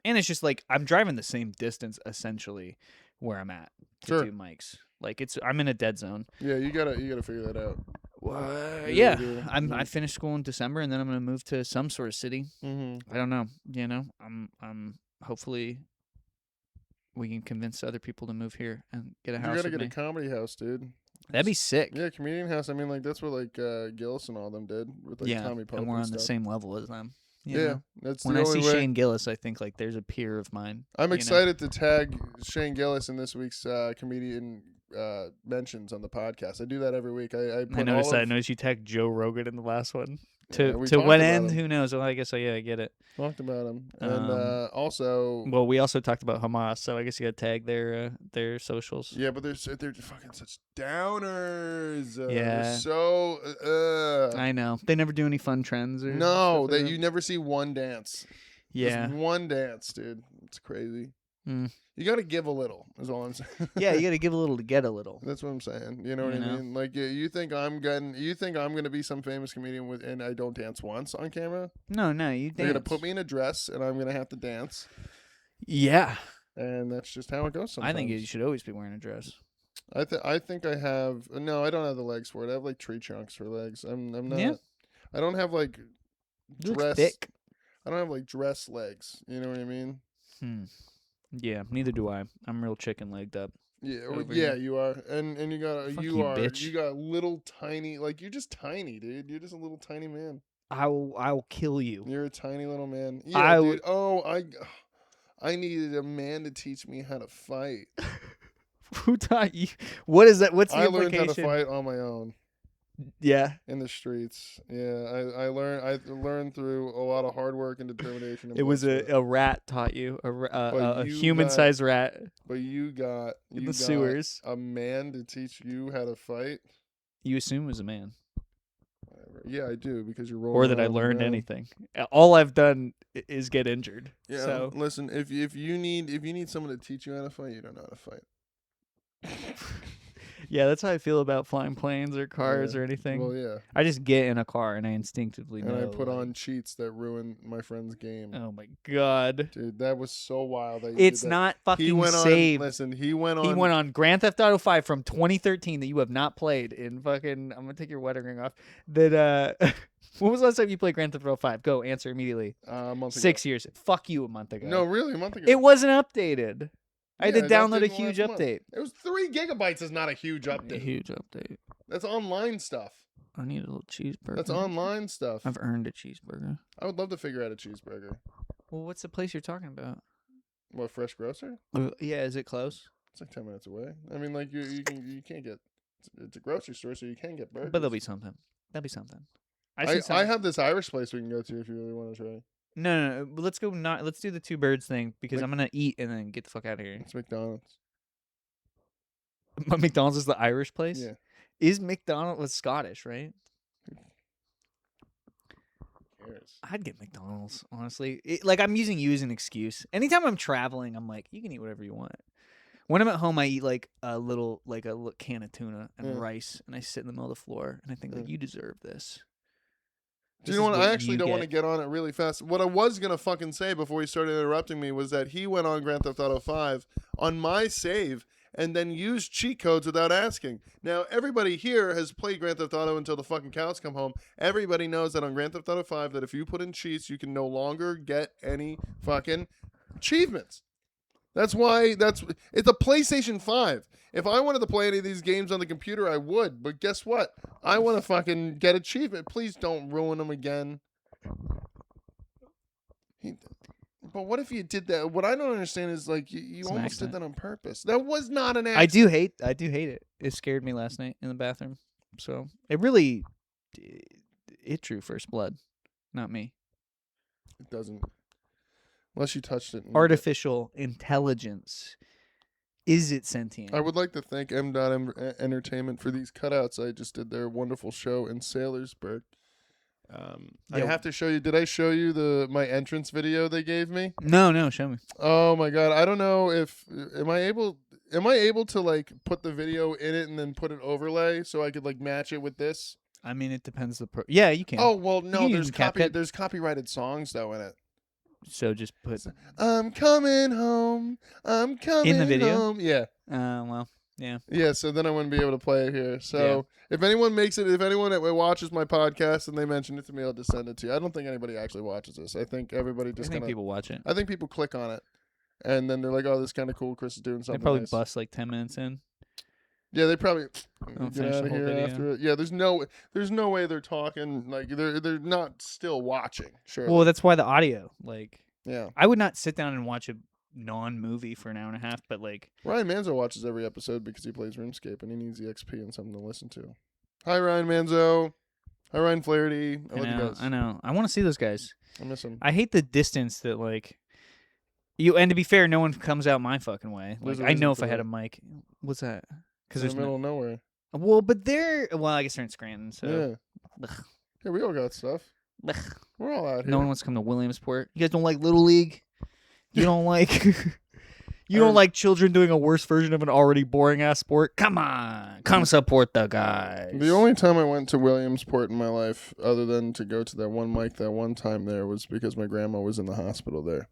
And it's just like I'm driving the same distance essentially where I'm at to do mics. Like I'm in a dead zone. Yeah, you gotta figure that out. I finished school in December and then I'm gonna move to some sort of city. I don't know. I'm hopefully we can convince other people to move here and get a house. You gotta get a comedy house, dude. That'd be sick. Yeah, comedian house. I mean, like that's what like Gillis and all them did with like Tommy Pope. And we're on the same level as them. That's when the I only see way. Shane Gillis, I think like there's a peer of mine. I'm excited to tag Shane Gillis in this week's comedian mentions on the podcast. I do that every week. I noticed that. I noticed you tagged Joe Rogan in the last one. To what end? Who knows? Well, I guess I get it. Talked about him, and also. Well, we also talked about Hamas, so I guess you got to tag their socials. Yeah, but they're fucking such downers. Yeah, they're so. I know they never do any fun trends or you never see one dance. Yeah, just one dance, dude. It's crazy. Mm. You got to give a little, is all I'm saying. Yeah, you got to give a little to get a little. That's what I'm saying. You know what I mean? Like, you think I'm gonna be some famous comedian and I don't dance once on camera? No, you dance. They're gonna put me in a dress and I'm gonna have to dance. Yeah, and that's just how it goes. Sometimes. I think you should always be wearing a dress. I think I have. No, I don't have the legs for it. I have like tree trunks for legs. I'm not. Yeah. I don't have like dress. Thick. I don't have like dress legs. You know what I mean? Yeah, neither do I. I'm real chicken legged up. Yeah, you are, and you got little tiny, like you're just tiny, dude. You're just a little tiny man. I'll kill you. You're a tiny little man. Yeah, dude. I needed a man to teach me how to fight. Who taught you? What is that? What's the implication? I learned how to fight on my own. Yeah, in the streets. Yeah, I learned through a lot of hard work and determination. It was a rat taught you, a human-sized rat. But you got in the sewers. A man to teach you how to fight. You assume it was a man. Whatever. Yeah, I do, because you're rolling. Or that I learned anything. All I've done is get injured. Yeah. So listen, if you need someone to teach you how to fight, you don't know how to fight. Yeah, that's how I feel about flying planes or cars or anything. Well, yeah. I just get in a car and I instinctively know. And I put on cheats that ruin my friend's game. Oh my god, dude, that was so wild. It's not fucking saved. Listen, he went on Grand Theft Auto 5 from 2013 that you have not played. In fucking, I'm gonna take your wedding ring off. That when was the last time you played Grand Theft Auto 5? Go answer immediately. A month ago. 6 years. Fuck you, a month ago. No, really, a month ago. It wasn't updated. I had to download a huge update. It was 3 gigabytes. Is not a huge update. A huge update. That's online stuff. I need a little cheeseburger. That's online stuff. I've earned a cheeseburger. I would love to figure out a cheeseburger. Well, what's the place you're talking about? What, Fresh Grocer? Yeah, is it close? It's like 10 minutes away. I mean, like you can't get. It's a grocery store, so you can get burgers. But there'll be something. I have this Irish place we can go to if you really want to try. No. Let's go. Let's do the 2 birds thing because I'm gonna eat and then get the fuck out of here. It's McDonald's. McDonald's is the Irish place. Yeah. Is McDonald's Scottish, right? Who cares? I'd get McDonald's, honestly. I'm using you as an excuse. Anytime I'm traveling, I'm like, you can eat whatever you want. When I'm at home, I eat like a little can of tuna and rice, and I sit in the middle of the floor, and I think you deserve this. Do you know what? I actually don't want to get on it really fast. What I was going to fucking say before he started interrupting me was that he went on Grand Theft Auto 5 on my save and then used cheat codes without asking. Now, everybody here has played Grand Theft Auto until the fucking cows come home. Everybody knows that on Grand Theft Auto 5 that if you put in cheats, you can no longer get any fucking achievements. That's why it's a PlayStation 5. If I wanted to play any of these games on the computer, I would. But guess what? I want to fucking get achievement. Please don't ruin them again. But what if you did that? What I don't understand is like you almost did that on purpose. That was not an accident. I do hate it. It scared me last night in the bathroom. So it really, it drew first blood, not me. It doesn't. Unless you touched it. Artificial intelligence. Is it sentient? I would like to thank M.M Entertainment for these cutouts I just did their wonderful show in Saylorsburg. I have to show you. Did I show you my entrance video they gave me? No, show me. Oh my god, I don't know if am I able to like put the video in it and then put an overlay so I could like match it with this? I mean, it depends yeah, you can. Oh well, no, there's copyrighted songs though in it. So just put I'm coming home. I'm coming in the video. Home. Yeah. Well, yeah. Yeah, so then I wouldn't be able to play it here. So if anyone watches my podcast and they mention it to me, I'll just send it to you. I don't think anybody actually watches this. I think everybody just people watch it. I think people click on it and then they're like, "Oh, this is kind of cool. Chris is doing something." They probably bust like 10 minutes in. Yeah, they probably get out of here after it. Yeah, there's no way they're talking like they're not still watching. Sure. Well, that's why the audio, yeah. I would not sit down and watch a non-movie for an hour and a half, but Ryan Manzo watches every episode because he plays RuneScape and he needs the XP and something to listen to. Hi, Ryan Manzo. Hi, Ryan Flaherty. I love you guys. I know. I want to see those guys. I miss them. I hate the distance that, like... And to be fair, no one comes out my fucking way. Like, I know if I had a mic... What's that? Because there's in the middle of nowhere. Well, but they're... Well, I guess they're in Scranton, so... Yeah. Ugh. Yeah, we all got stuff. Ugh. We're all out here. No one wants to come to Williamsport. You guys don't like Little League? You don't like... You don't like children doing a worse version of an already boring-ass sport? Come on. Come support the guys. The only time I went to Williamsport in my life, other than to go to that one mic that one time there, was because my grandma was in the hospital there.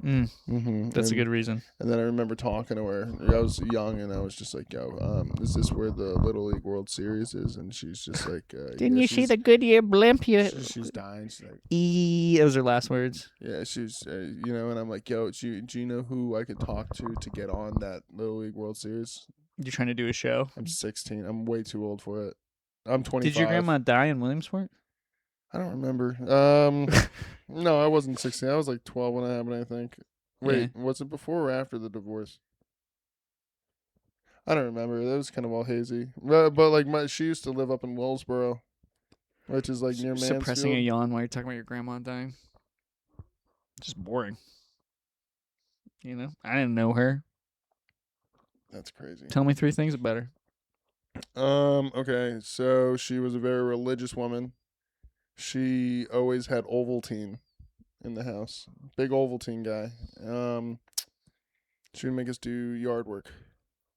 That's a good reason. And then I remember talking to her. I was young, and I was just like, yo, is this where the Little League World Series is? And she's just like... Didn't you see the Goodyear blimp? She's dying. She's like... Those are last words. Yeah, she's, and I'm like, yo, do you know who I could talk to get on that Little League World Series? You're trying to do a show? I'm 16. I'm way too old for it. I'm 25. Did your grandma die in Williamsport? I don't remember. No, I wasn't 16. I was like 12 when it happened, I think. Wait, was it before or after the divorce? I don't remember. That was kind of all hazy. But like, she used to live up in Willsboro, which is like near Mansfield. Suppressing a yawn while you're talking about your grandma dying. Just boring. I didn't know her. That's crazy. Tell me 3 things about her. Okay, so she was a very religious woman. She always had Ovaltine in the house. Big Ovaltine guy. She would make us do yard work.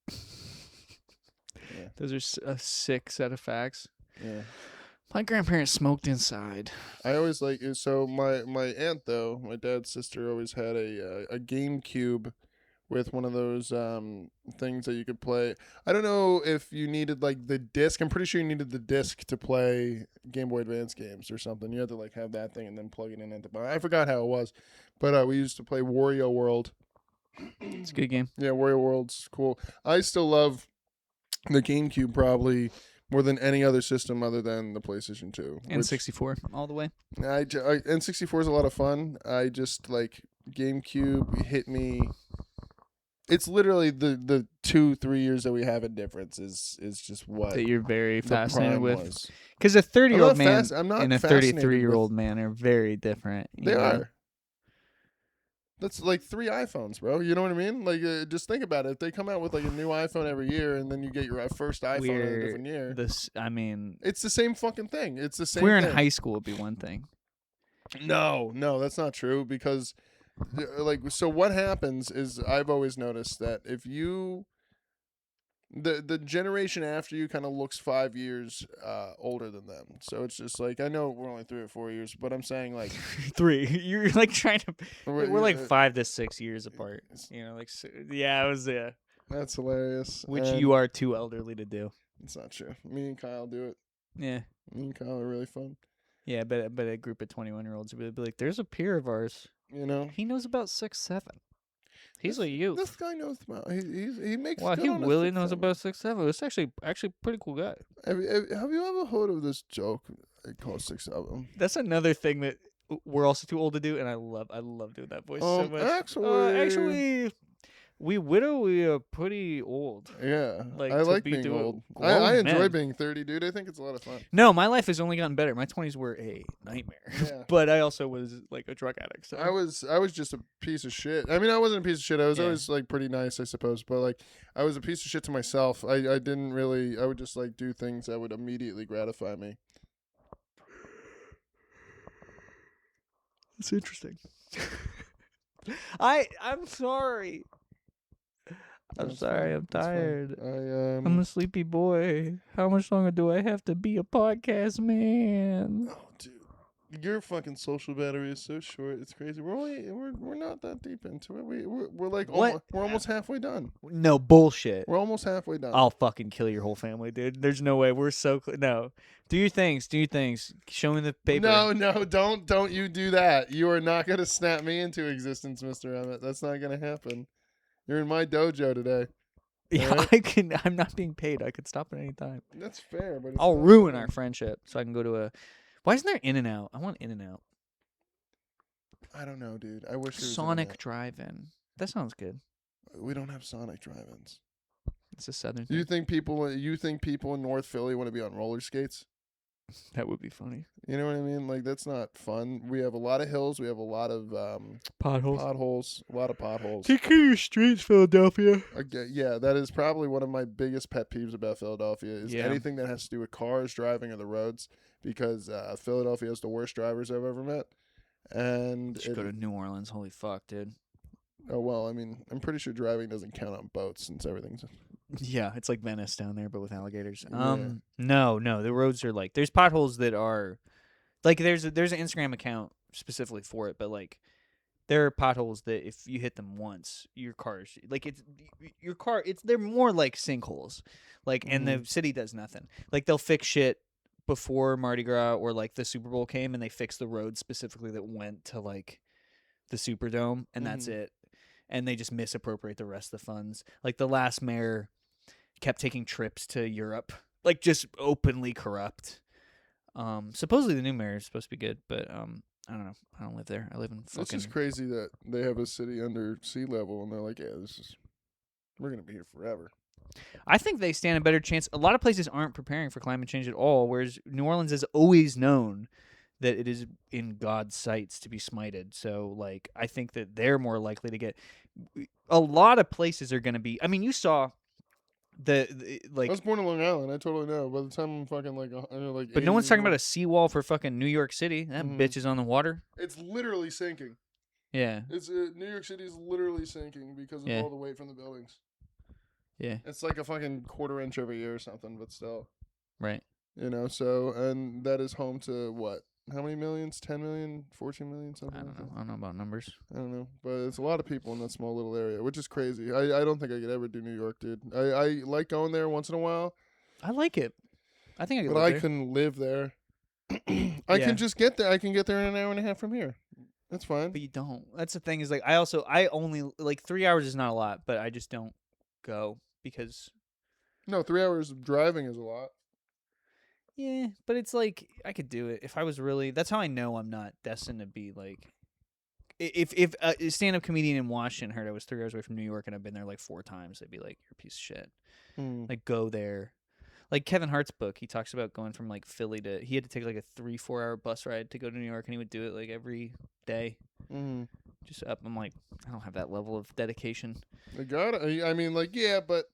Yeah. Those are a sick set of facts. Yeah. My grandparents smoked inside. I always so my aunt, though, my dad's sister, always had a GameCube with one of those things that you could play. I don't know if you needed like the disc. I'm pretty sure you needed the disc to play Game Boy Advance games or something. You had to like have that thing and then plug it in. I forgot how it was, but we used to play Wario World. It's a good game. Yeah, Wario World's cool. I still love the GameCube probably more than any other system other than the PlayStation 2. And 64 all the way. And 64 is a lot of fun. I just like GameCube hit me. It's literally the 2-3 years that we have in difference is just what that you're very fascinated with. Because a 30-year-old man and a 33-year-old man are very different. They are. That's like 3 iPhones, bro. You know what I mean? Like, just think about it. If they come out with like a new iPhone every year, and then you get your first iPhone in a different year, it's the same fucking thing. It's the same. If we're in high school, it'd be one thing. No, that's not true because. So what happens is I've always noticed that if you the generation after you kind of looks 5 years older than them. So it's just like, I know we're only 3 or 4 years, but I'm saying like 3. You're like trying to. We're like 5 to 6 years apart. Yeah, it was That's hilarious. Which you are too elderly to do. It's not true. Me and Kyle do it. Yeah. Me and Kyle are really fun. Yeah, but a group of 21-year-olds would be like, "There's a peer of ours. He knows about 6'7". He's a youth. This guy knows about. He makes. Wow, he really knows about 6'7". It's actually a pretty cool guy. Have you ever heard of this joke called 6'7"? That's another thing that we're also too old to do, and I love doing that voice so much. Actually, we are pretty old. Yeah, I like being old. I enjoy being 30, dude. I think it's a lot of fun. No, my life has only gotten better. My 20s were a nightmare. Yeah. But I also was like a drug addict. So. I was just a piece of shit. I mean, I wasn't a piece of shit. I was always like pretty nice, I suppose. But like, I was a piece of shit to myself. I didn't really. I would just like do things that would immediately gratify me. That's interesting. I'm sorry. I'm sorry. I'm tired. I'm a sleepy boy. How much longer do I have to be a podcast man? Oh, dude, your fucking social battery is so short. It's crazy. We're not that deep into it. We're like we're almost halfway done. No bullshit. We're almost halfway done. I'll fucking kill your whole family, dude. There's no way. We're so no. Do your things. Show me the paper. No, don't you do that. You are not gonna snap me into existence, Mr. Emmett. That's not gonna happen. You're in my dojo today. Yeah, right? I'm not being paid. I could stop at any time. That's fair, but I'll ruin our friendship so I can go to a. Why isn't there In-N-Out? I want In-N-Out. I don't know, dude. I wish there was Sonic Drive-In. That sounds good. We don't have Sonic Drive-Ins. It's a southern thing. You think people in North Philly want to be on roller skates? That would be funny. You know what I mean? Like, that's not fun. We have a lot of hills. We have a lot of Potholes. A lot of potholes. Take care of your streets, Philadelphia. Okay, yeah, that is probably one of my biggest pet peeves about Philadelphia is anything that has to do with cars, driving, or the roads, because Philadelphia has the worst drivers I've ever met. And you should go to New Orleans. Holy fuck, dude. Oh, well, I mean, I'm pretty sure driving doesn't count on boats since everything's... Yeah, it's like Venice down there, but with alligators. Yeah. No, the roads are like, there's potholes that are, like, there's an Instagram account specifically for it, but like, there are potholes that if you hit them once, your car's like they're more like sinkholes, like, and the city does nothing. Like, they'll fix shit before Mardi Gras or like the Super Bowl came, and they fixed the road specifically that went to like the Superdome, and that's it. And they just misappropriate the rest of the funds. Like, the last mayor kept taking trips to Europe, like, just openly corrupt. Supposedly the new mayor is supposed to be good, but I don't know. I don't live there. I live in fucking... It's just crazy that they have a city under sea level, and they're like, yeah, we're going to be here forever. I think they stand a better chance. A lot of places aren't preparing for climate change at all, whereas New Orleans has always known that it is in God's sights to be smited. So, like, I think that they're more likely to get... A lot of places are going to be... I mean, you saw... like, I was born in Long Island. I totally know. By the time I'm fucking like but no one's talking about a seawall for fucking New York City. That bitch is on the water. It's literally sinking. Yeah. It's New York City is literally sinking because of all the weight from the buildings. Yeah. It's like a fucking quarter-inch every year or something, but still. Right. You know, so, and that is home to what? How many millions? 10 million? 14 million? Something I don't like know. that? I don't know about numbers. I don't know. But it's a lot of people in that small little area, which is crazy. I don't think I could ever do New York, dude. I like going there once in a while. I like it. I think I could live there. But I couldn't live there. I can just get there. I can get there in an hour and a half from here. That's fine. But you don't. That's the thing is, like, I only, like, 3 hours is not a lot, but I just don't go because... No, 3 hours of driving is a lot. Yeah, but it's like, I could do it if I was really... That's how I know I'm not destined to be, like... If a stand-up comedian in Washington heard I was 3 hours away from New York and I've been there, like, 4 times, they'd be like, you're a piece of shit. Like, go there. Like, Kevin Hart's book, he talks about going from, like, Philly to... He had to take, like, a 3-4 hour bus ride to go to New York, and he would do it, like, every day. Just up. I'm like, I don't have that level of dedication. I got it. I mean, like, yeah, but...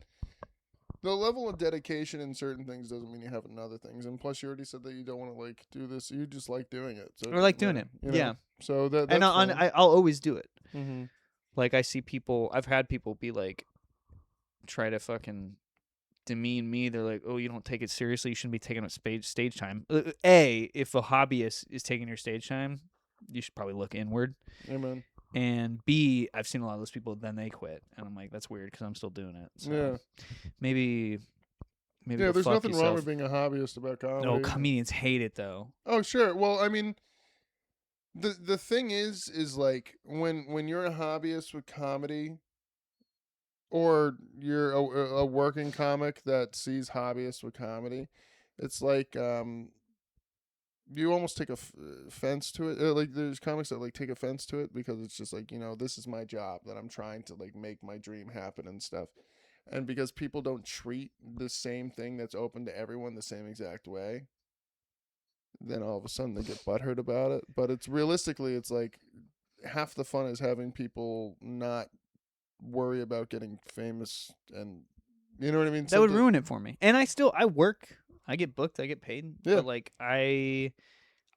The level of dedication in certain things doesn't mean you have in other things. And plus, you already said that you don't want to, like, do this. You just like doing it. So, or like doing it. You know? Yeah. So that's and I'll always do it. Like, I see people... I've had people be like... Try to fucking demean me. They're like, oh, you don't take it seriously. You shouldn't be taking up stage time. If a hobbyist is taking your stage time, you should probably look inward. Amen. And B, I've seen a lot of those people, then they quit. And I'm like, that's weird because I'm still doing it. So maybe yeah, there's nothing wrong with being a hobbyist about comedy. No, comedians hate it, though. Oh, sure. Well, I mean, the thing is like, when you're a hobbyist with comedy, or you're a working comic that sees hobbyists with comedy, it's like, you almost take offense to it. Like, there's comics that, like, take offense to it because it's just like, this is my job that I'm trying to, like, make my dream happen and stuff. And because people don't treat the same thing that's open to everyone the same exact way, then all of a sudden they get butthurt about it. But it's realistically, it's like half the fun is having people not worry about getting famous, and you know what I mean? That would ruin it for me. And I work. I get booked, I get paid. Yeah. But, like, I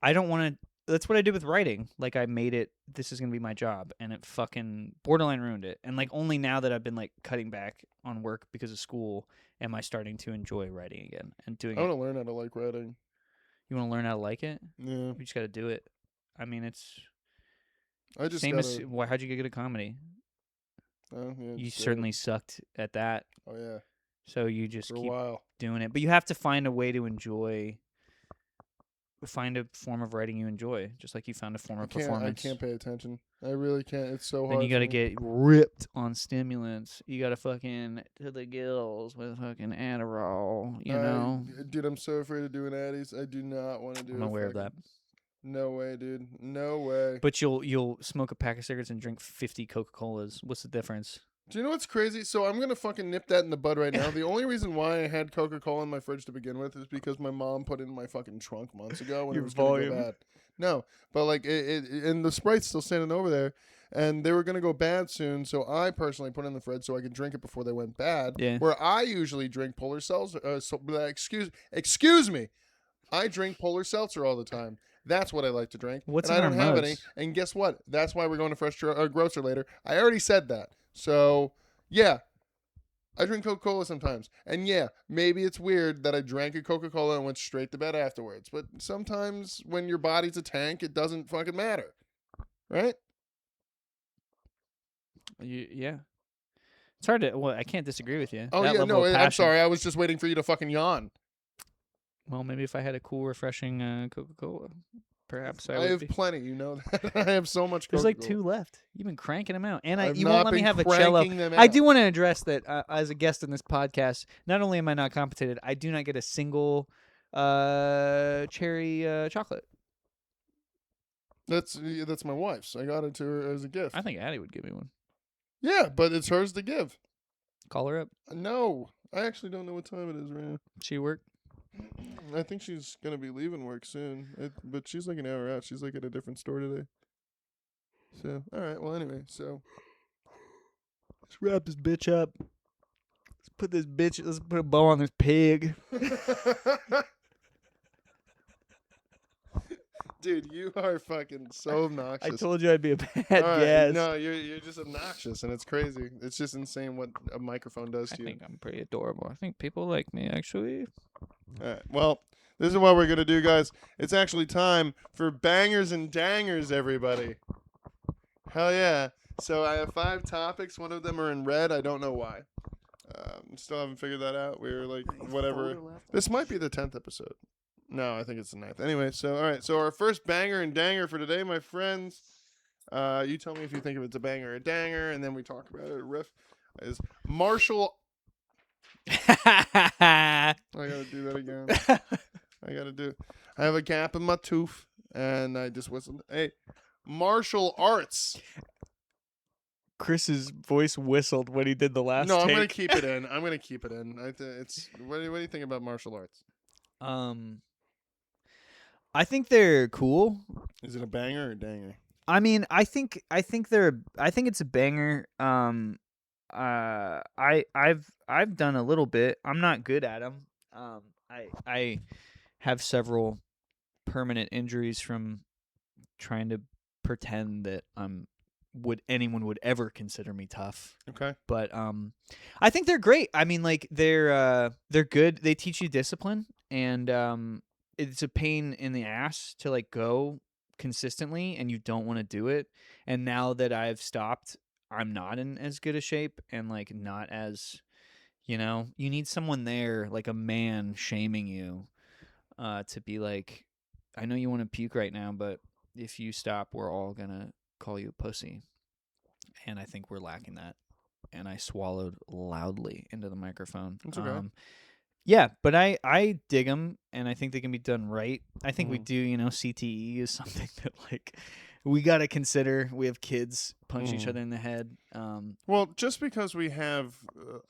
don't want to... That's what I did with writing. Like, I made it, this is going to be my job, and it fucking borderline ruined it. And, like, only now that I've been, like, cutting back on work because of school am I starting to enjoy writing again and doing it. I want to learn how to like writing. You want to learn how to like it? Yeah. You just got to do it. I mean, it's... I just same as... How'd you get good at comedy? Yeah, you certainly sucked at that. Oh, yeah. So you just for keep a while doing it. But you have to find a way to enjoy... Find a form of writing you enjoy, just like you found a form of performance. I can't pay attention. I really can't. It's so hard. Then you got to get ripped on stimulants. You got to fucking to the gills with fucking Adderall, you know? Dude, I'm so afraid of doing Addies. I do not want to do it. I'm aware of that. No way, dude. No way. But you'll smoke a pack of cigarettes and drink 50 Coca-Colas. What's the difference? Do you know what's crazy? So I'm gonna fucking nip that in the bud right now. The only reason why I had Coca-Cola in my fridge to begin with is because my mom put it in my fucking trunk months ago when it was gonna go bad. No, but like and the Sprite's still standing over there, and they were gonna go bad soon. So I personally put it in the fridge so I could drink it before they went bad. Yeah. Where I usually drink polar seltzer. Excuse me. I drink polar seltzer all the time. That's what I like to drink. What's and in I don't our have mugs? any. And guess what? That's why we're going to Fresh Grocer later. I already said that. So, yeah. I drink Coca-Cola sometimes. And yeah, maybe it's weird that I drank a Coca-Cola and went straight to bed afterwards. But sometimes when your body's a tank, it doesn't fucking matter. Right? Yeah. It's hard to... Well, I can't disagree with you. Oh, that yeah, level no, of I'm passion. sorry. I was just waiting for you to fucking yawn. Well, maybe if I had a cool, refreshing Coca-Cola, perhaps I I would have be. plenty, you know that. I have so much There's Coca-Cola. like 2 left. You've been cranking them out. And I've you not won't let me been have a cello. cranking them I out. do want to address that as a guest in this podcast, not only am I not compensated, I do not get a single cherry chocolate. That's my wife's. I got it to her as a gift. I think Addie would give me one. Yeah, but it's hers to give. Call her up. No, I actually don't know what time it is right now. She work? I think she's gonna be leaving work soon, but she's like an hour out. She's like at a different store today. So, all right. Well, anyway, so let's wrap this bitch up. Let's put a bow on this pig. Dude, you are fucking so obnoxious. I told you I'd be a bad guest. No, you're just obnoxious, and it's crazy. It's just insane what a microphone does to you. I think I'm pretty adorable. I think people like me, actually. All right. Well, this is what we're gonna do, guys. It's actually time for bangers and dangers, everybody. Hell yeah! So I have 5 topics. One of them are in red. I don't know why. Still haven't figured that out. We're like whatever. This might be the 10th episode. No, I think it's the 9th. Anyway, so all right. So our first banger and danger for today, my friends. You tell me if you think if it's a banger or a danger, and then we talk about it. Riff is martial. I gotta do that again. I have a gap in my tooth, and I just whistled. Hey, martial arts. Chris's voice whistled when he did the last. No, take. I'm gonna keep it in. It's. What do you think about martial arts? I think they're cool. Is it a banger or a danger? I mean, I think it's a banger. I've done a little bit. I'm not good at them. I have several permanent injuries from trying to pretend that anyone would ever consider me tough. Okay. But I think they're great. I mean, like they're good. They teach you discipline, and it's a pain in the ass to like go consistently, and you don't want to do it. And now that I've stopped, I'm not in as good a shape, and like not as, you need someone there, like a man shaming you, to be like, I know you want to puke right now, but if you stop, we're all gonna call you a pussy. And I think we're lacking that. And I swallowed loudly into the microphone. That's okay. Yeah, but I dig them, and I think they can be done right. I think we do, CTE is something that, like, we got to consider. We have kids punch each other in the head. Well, just because we have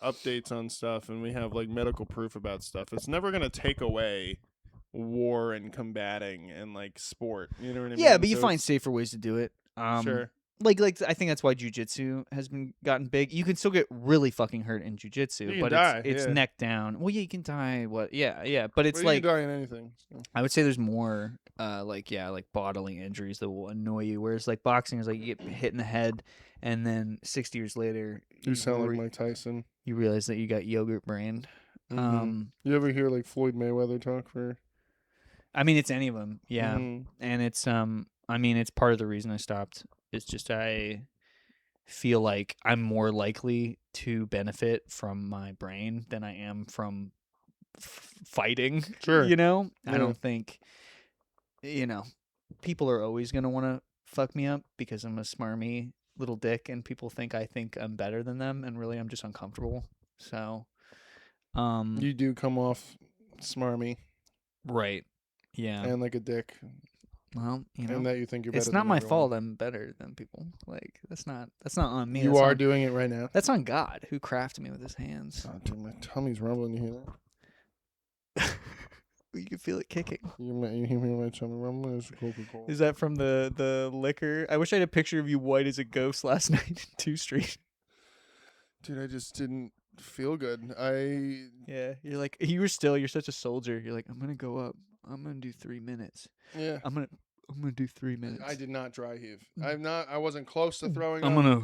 updates on stuff and we have, like, medical proof about stuff, it's never going to take away war and combating and, like, sport. You know what I mean? Yeah, but you find safer ways to do it. Sure. Like I think that's why jiu-jitsu has gotten big. You can still get really fucking hurt in jiu-jitsu, but it's neck down. Well, yeah, you can die. Yeah, but it's like you can die in anything. So. I would say there's more like bodily injuries that will annoy you, whereas like boxing is like you get hit in the head and then 60 years later you sound like Mike Tyson. You realize that you got yogurt brain. You ever hear like Floyd Mayweather talk for? I mean, it's any of them, yeah, and it's I mean, it's part of the reason I stopped. It's just I feel like I'm more likely to benefit from my brain than I am from fighting. Sure. Yeah. I don't think, people are always going to want to fuck me up because I'm a smarmy little dick and people think I'm better than them, and really I'm just uncomfortable. So, you do come off smarmy. Right. Yeah. And like a dick. Well, and that you think you're better. It's not than my everyone. fault. I'm better than people. Like that's not on me. You are doing it right now. That's on God, who crafted me with His hands. Oh, dude, my tummy's rumbling. You hear that? You can feel it kicking. You hear my tummy rumbling? It's Coca-Cola. Is that from the liquor? I wish I had a picture of you white as a ghost last night in 2 Street. Dude, I just didn't feel good. Yeah, you're such a soldier. You're like, I'm gonna go up. I'm gonna do 3 minutes. Yeah. I'm gonna do 3 minutes. I did not dry heave. I wasn't close to throwing I'm up. gonna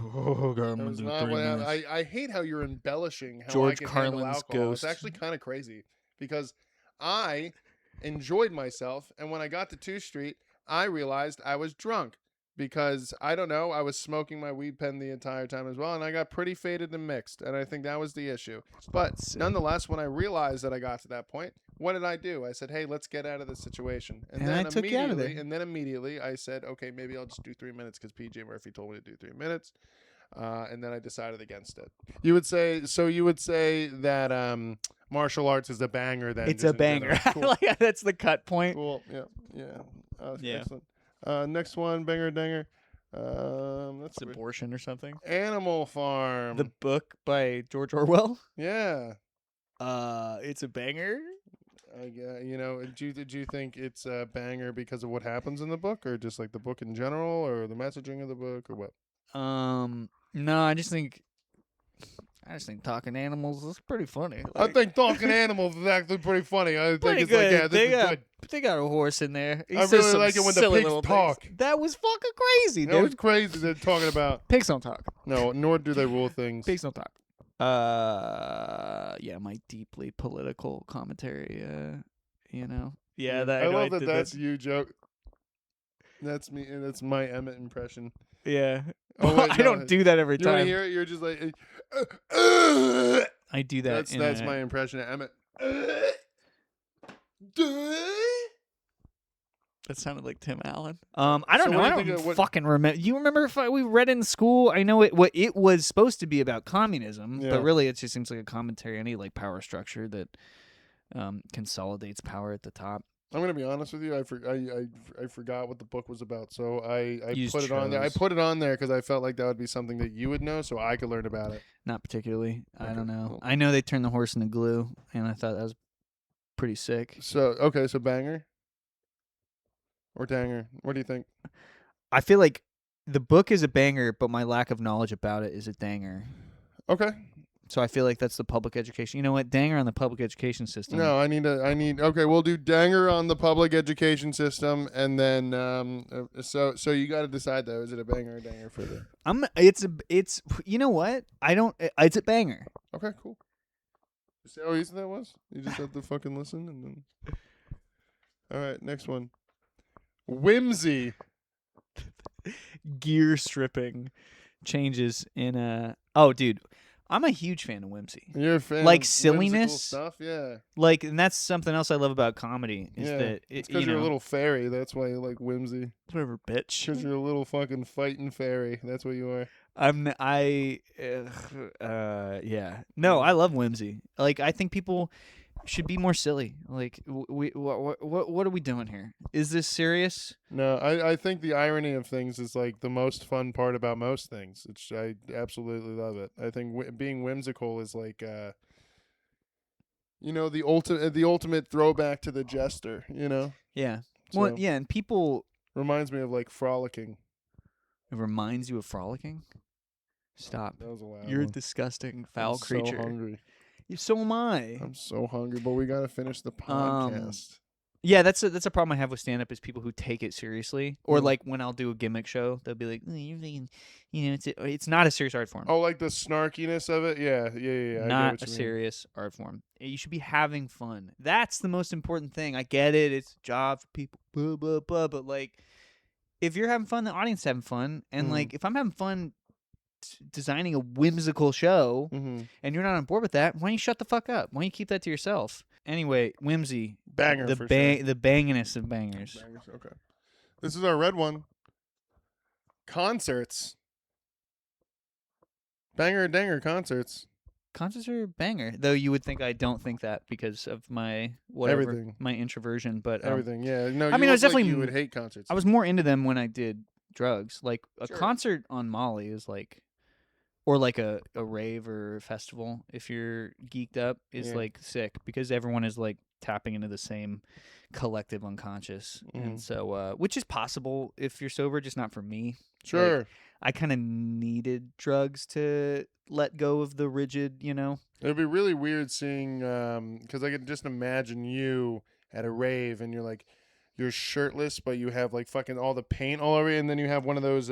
do 3 minutes. I hate how you're embellishing how George I can Carlin's handle alcohol. ghost. It's actually kind of crazy because I enjoyed myself, and when I got to 2 Street, I realized I was drunk because I don't know, I was smoking my weed pen the entire time as well, and I got pretty faded and mixed, and I think that was the issue. But nonetheless, when I realized that I got to that point, what did I do? I said, "Hey, let's get out of this situation." And then I took you out of there. And then immediately I said, "Okay, maybe I'll just do 3 minutes because PJ Murphy told me to do 3 minutes." And then I decided against it. You would say that martial arts is a banger. Then it's a banger. Cool. That's the cut point. Cool. Yeah. Yeah. Excellent. Next one, banger danger. That's abortion or something. Animal Farm. The book by George Orwell. Yeah. It's a banger. Did you think it's a banger because of what happens in the book, or just like the book in general, or the messaging of the book, or what? No, I just think talking animals is pretty funny. I think talking animals is actually pretty funny. I think it's good. Like, yeah, this is good. They got a horse in there. I really like it when the pigs talk. Things. That was fucking crazy, dude. That was crazy. They're talking about pigs don't talk. No, nor do they rule things. Pigs don't talk. Yeah, my deeply political commentary. Yeah, that I love that. That's you, joke. That's me, and that's my Emmett impression. Yeah. Oh, wait, I don't do that every time. You want to hear it? You're just like. I do that. That's my impression of Emmett. That sounded like Tim Allen. I don't know. I don't fucking remember. You remember if we read in school? I know it was supposed to be about communism, but really it just seems like a commentary on any like power structure that consolidates power at the top. I'm gonna be honest with you. I forgot what the book was about, so I put it on there. I put it on there because I felt like that would be something that you would know, so I could learn about it. Not particularly. Okay, I don't know. Cool. I know they turned the horse into glue, and I thought that was pretty sick. So banger or danger? What do you think? I feel like the book is a banger, but my lack of knowledge about it is a danger. Okay. So I feel like that's the public education. You know what? Danger on the public education system. No, okay, we'll do danger on the public education system, and then so you got to decide though, is it a banger or a danger for the? It's you know what? It's a banger. Okay, cool. You see how easy that was? You just have to fucking listen and then. All right, next one. Whimsy. Gear stripping changes in a. Oh, dude. I'm a huge fan of whimsy. You're a fan like of silliness stuff, yeah. Like, and that's something else I love about comedy. Is that it's because you're a little fairy. That's why you like whimsy. Whatever, bitch. Because you're a little fucking fighting fairy. That's what you are. Yeah. No, I love whimsy. Like, I think people should be more silly. Like, what are we doing here? Is this serious? No, I think the irony of things is like the most fun part about most things. I absolutely love it. I think being whimsical is like, the ultimate throwback to the jester. Yeah. So, well, yeah, and people reminds me of like frolicking. It reminds you of frolicking? Stop. That was a loud You're one. a disgusting, foul creature. I'm so hungry. So am I. I'm so hungry, but we gotta finish the podcast. Yeah, that's a problem I have with stand-up is people who take it seriously, or like when I'll do a gimmick show, they'll be like, oh, "You're thinking, it's not a serious art form." Oh, like the snarkiness of it, yeah. Not a serious art form. You should be having fun. That's the most important thing. I get it; it's a job for people, blah blah blah. But like, if you're having fun, the audience is having fun, and like, if I'm having fun designing a whimsical show and you're not on board with that, why don't you shut the fuck up? Why don't you keep that to yourself? Anyway, whimsy. Banger the for sure. The banginess of bangers. Okay. This is our red one. Concerts. Banger or danger concerts. concerts are a banger. Though you would think I don't think that because of my my introversion. But everything, yeah. No, I mean, I was definitely you would hate concerts. I was more into them when I did drugs. Like a Sure. concert on Molly is like, or like a rave or a festival. If you're geeked up, is like sick because everyone is like tapping into the same collective unconscious, and so which is possible if you're sober, just not for me. Sure. Like, I kind of needed drugs to let go of the rigid, It'd be really weird seeing, because I could just imagine you at a rave and you're shirtless, but you have like fucking all the paint all over you, and then you have one of those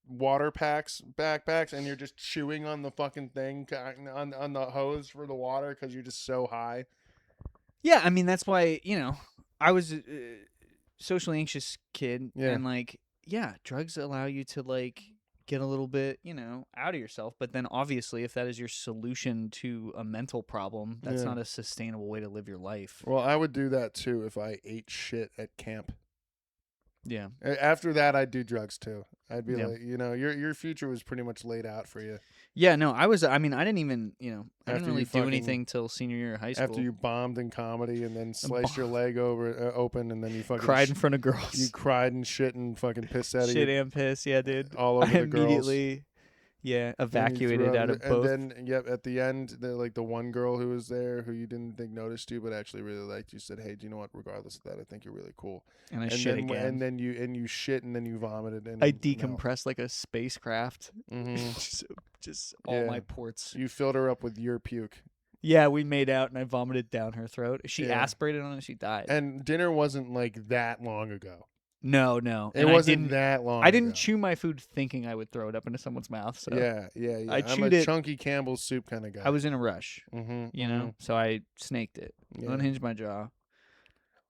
water backpacks, and you're just chewing on the fucking thing on the hose for the water because you're just so high. Yeah, I mean that's why I was a socially anxious kid, and like drugs allow you to like get a little bit out of yourself, but then obviously if that is your solution to a mental problem, that's not a sustainable way to live your life. Well, I would do that too if I ate shit at camp. Yeah. After that, I'd do drugs too. I'd be like, your future was pretty much laid out for you. Yeah, no, I didn't even, I didn't really do anything till senior year of high school. After you bombed in comedy and then sliced your leg open and then you fucking cried in front of girls. You cried and shit and fucking pissed out of shit and piss, yeah, dude. All over the girls. Immediately, evacuated out of both. And then, at the end, the one girl who was there who you didn't think noticed you but actually really liked you said, "Hey, do you know what? Regardless of that, I think you're really cool." And shit again. And then you shit and then you vomited. And I decompressed like a spacecraft. Mm-hmm. just all my ports. You filled her up with your puke. Yeah, we made out and I vomited down her throat. She aspirated on it. She died. And dinner wasn't like that long ago. No. It wasn't that long I didn't chew my food thinking I would throw it up into someone's mouth. So yeah. I'm a chunky Campbell's soup kind of guy. I was in a rush, so I snaked it, unhinged my jaw.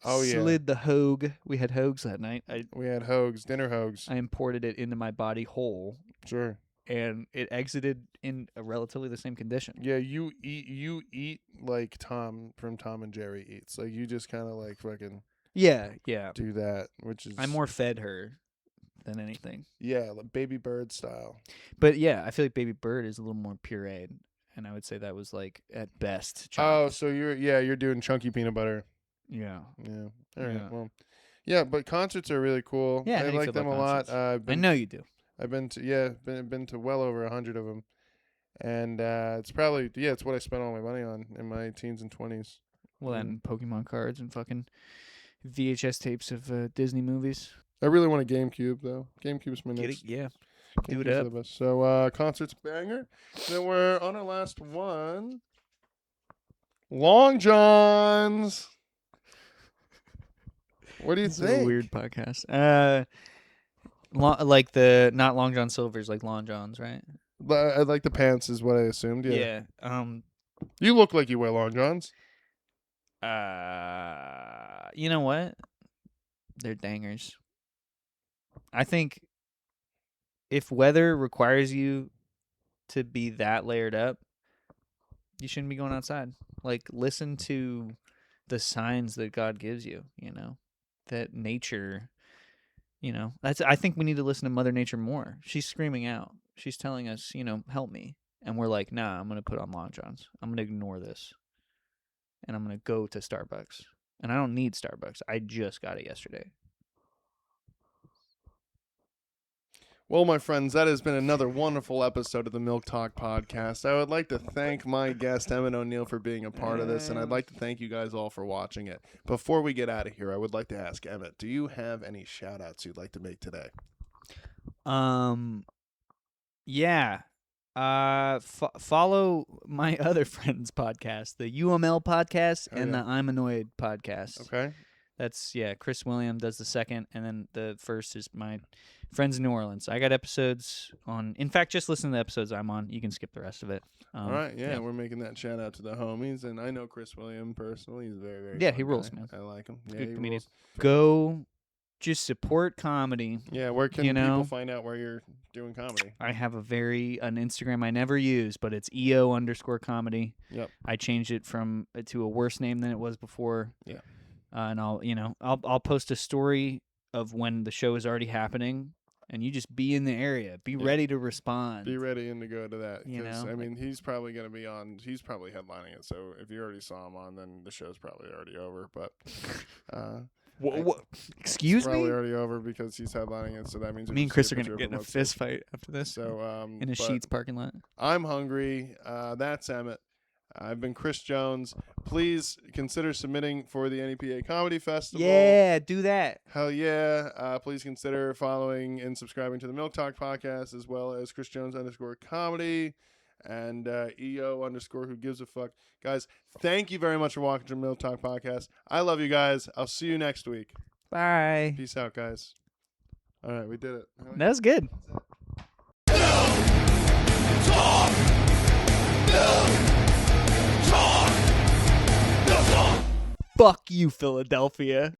Oh, slid the hogue. We had hoags that night. We had hoags, dinner hoags. I imported it into my body whole. Sure. And it exited in a relatively the same condition. Yeah, you eat like Tom from Tom and Jerry eats. Like you just kind of like fucking do that, which is I more fed her than anything. Yeah, like Baby Bird style. But yeah, I feel like Baby Bird is a little more pureed, and I would say that was like at best. Oh, so you're doing chunky peanut butter. Yeah. All right. Well, yeah, but concerts are really cool. Yeah, I like them a lot. I know you do. I've been to well over 100 of them, and it's probably it's what I spent all my money on in my teens and 20s. Well, and Pokemon cards and fucking VHS tapes of Disney movies. I really want a GameCube though. GameCube's my next. Yeah, do it up. So concerts banger. Then we're on our last one. Long Johns. What do you think? It's a weird podcast. Like the not Long John Silver's, like Long Johns, right? I like the pants is what I assumed. Yeah. You look like you wear Long Johns. You know what? They're dangers. I think if weather requires you to be that layered up, you shouldn't be going outside. Like, listen to the signs that God gives you, that nature, I think we need to listen to Mother Nature more. She's screaming out. She's telling us, help me. And we're like, nah, I'm going to put on Long Johns. I'm going to ignore this. And I'm going to go to Starbucks. And I don't need Starbucks. I just got it yesterday. Well, my friends, that has been another wonderful episode of the Milk Talk podcast. I would like to thank my guest, Emmett O'Neill, for being a part of this, and I'd like to thank you guys all for watching it. Before we get out of here, I would like to ask Emmett, do you have any shout-outs you'd like to make today? Yeah. Follow my other friend's podcast, the umlpodcast and the I'm Annoyed podcast. Okay. That's, Chris William does the second, and then the first is my friends in New Orleans. I got episodes on, in fact, just listen to the episodes I'm on. You can skip the rest of it. All right, we're making that shout out to the homies, and I know Chris William personally. He's very, very he rules, guy. man. I like him. Good comedian. Go just support comedy. Yeah, where can people find out where you're doing comedy? I have an Instagram I never use, but it's EO_comedy. Yep. I changed it to a worse name than it was before. Yeah. And I'll post a story of when the show is already happening, and you just be in the area. Be ready to respond. Be ready and to go to that. You know? I mean, he's probably going to be on. He's probably headlining it. So if you already saw him on, then the show's probably already over. But what? Excuse me? Probably already over because he's headlining it. So that means me and Chris are going to get in a fist fight after this. So in a Sheetz parking lot. I'm hungry. That's Emmett. I've been Chris Jones. Please consider submitting for the NEPA Comedy Festival. Yeah, do that. Hell yeah. Please consider following and subscribing to the Milk Talk podcast, as well as Chris Jones _comedy and EO _ who gives a fuck. Guys, thank you very much for watching the Milk Talk podcast. I love you guys. I'll see you next week. Bye. Peace out, guys. All right, we did it. That was good. Fuck you, Philadelphia.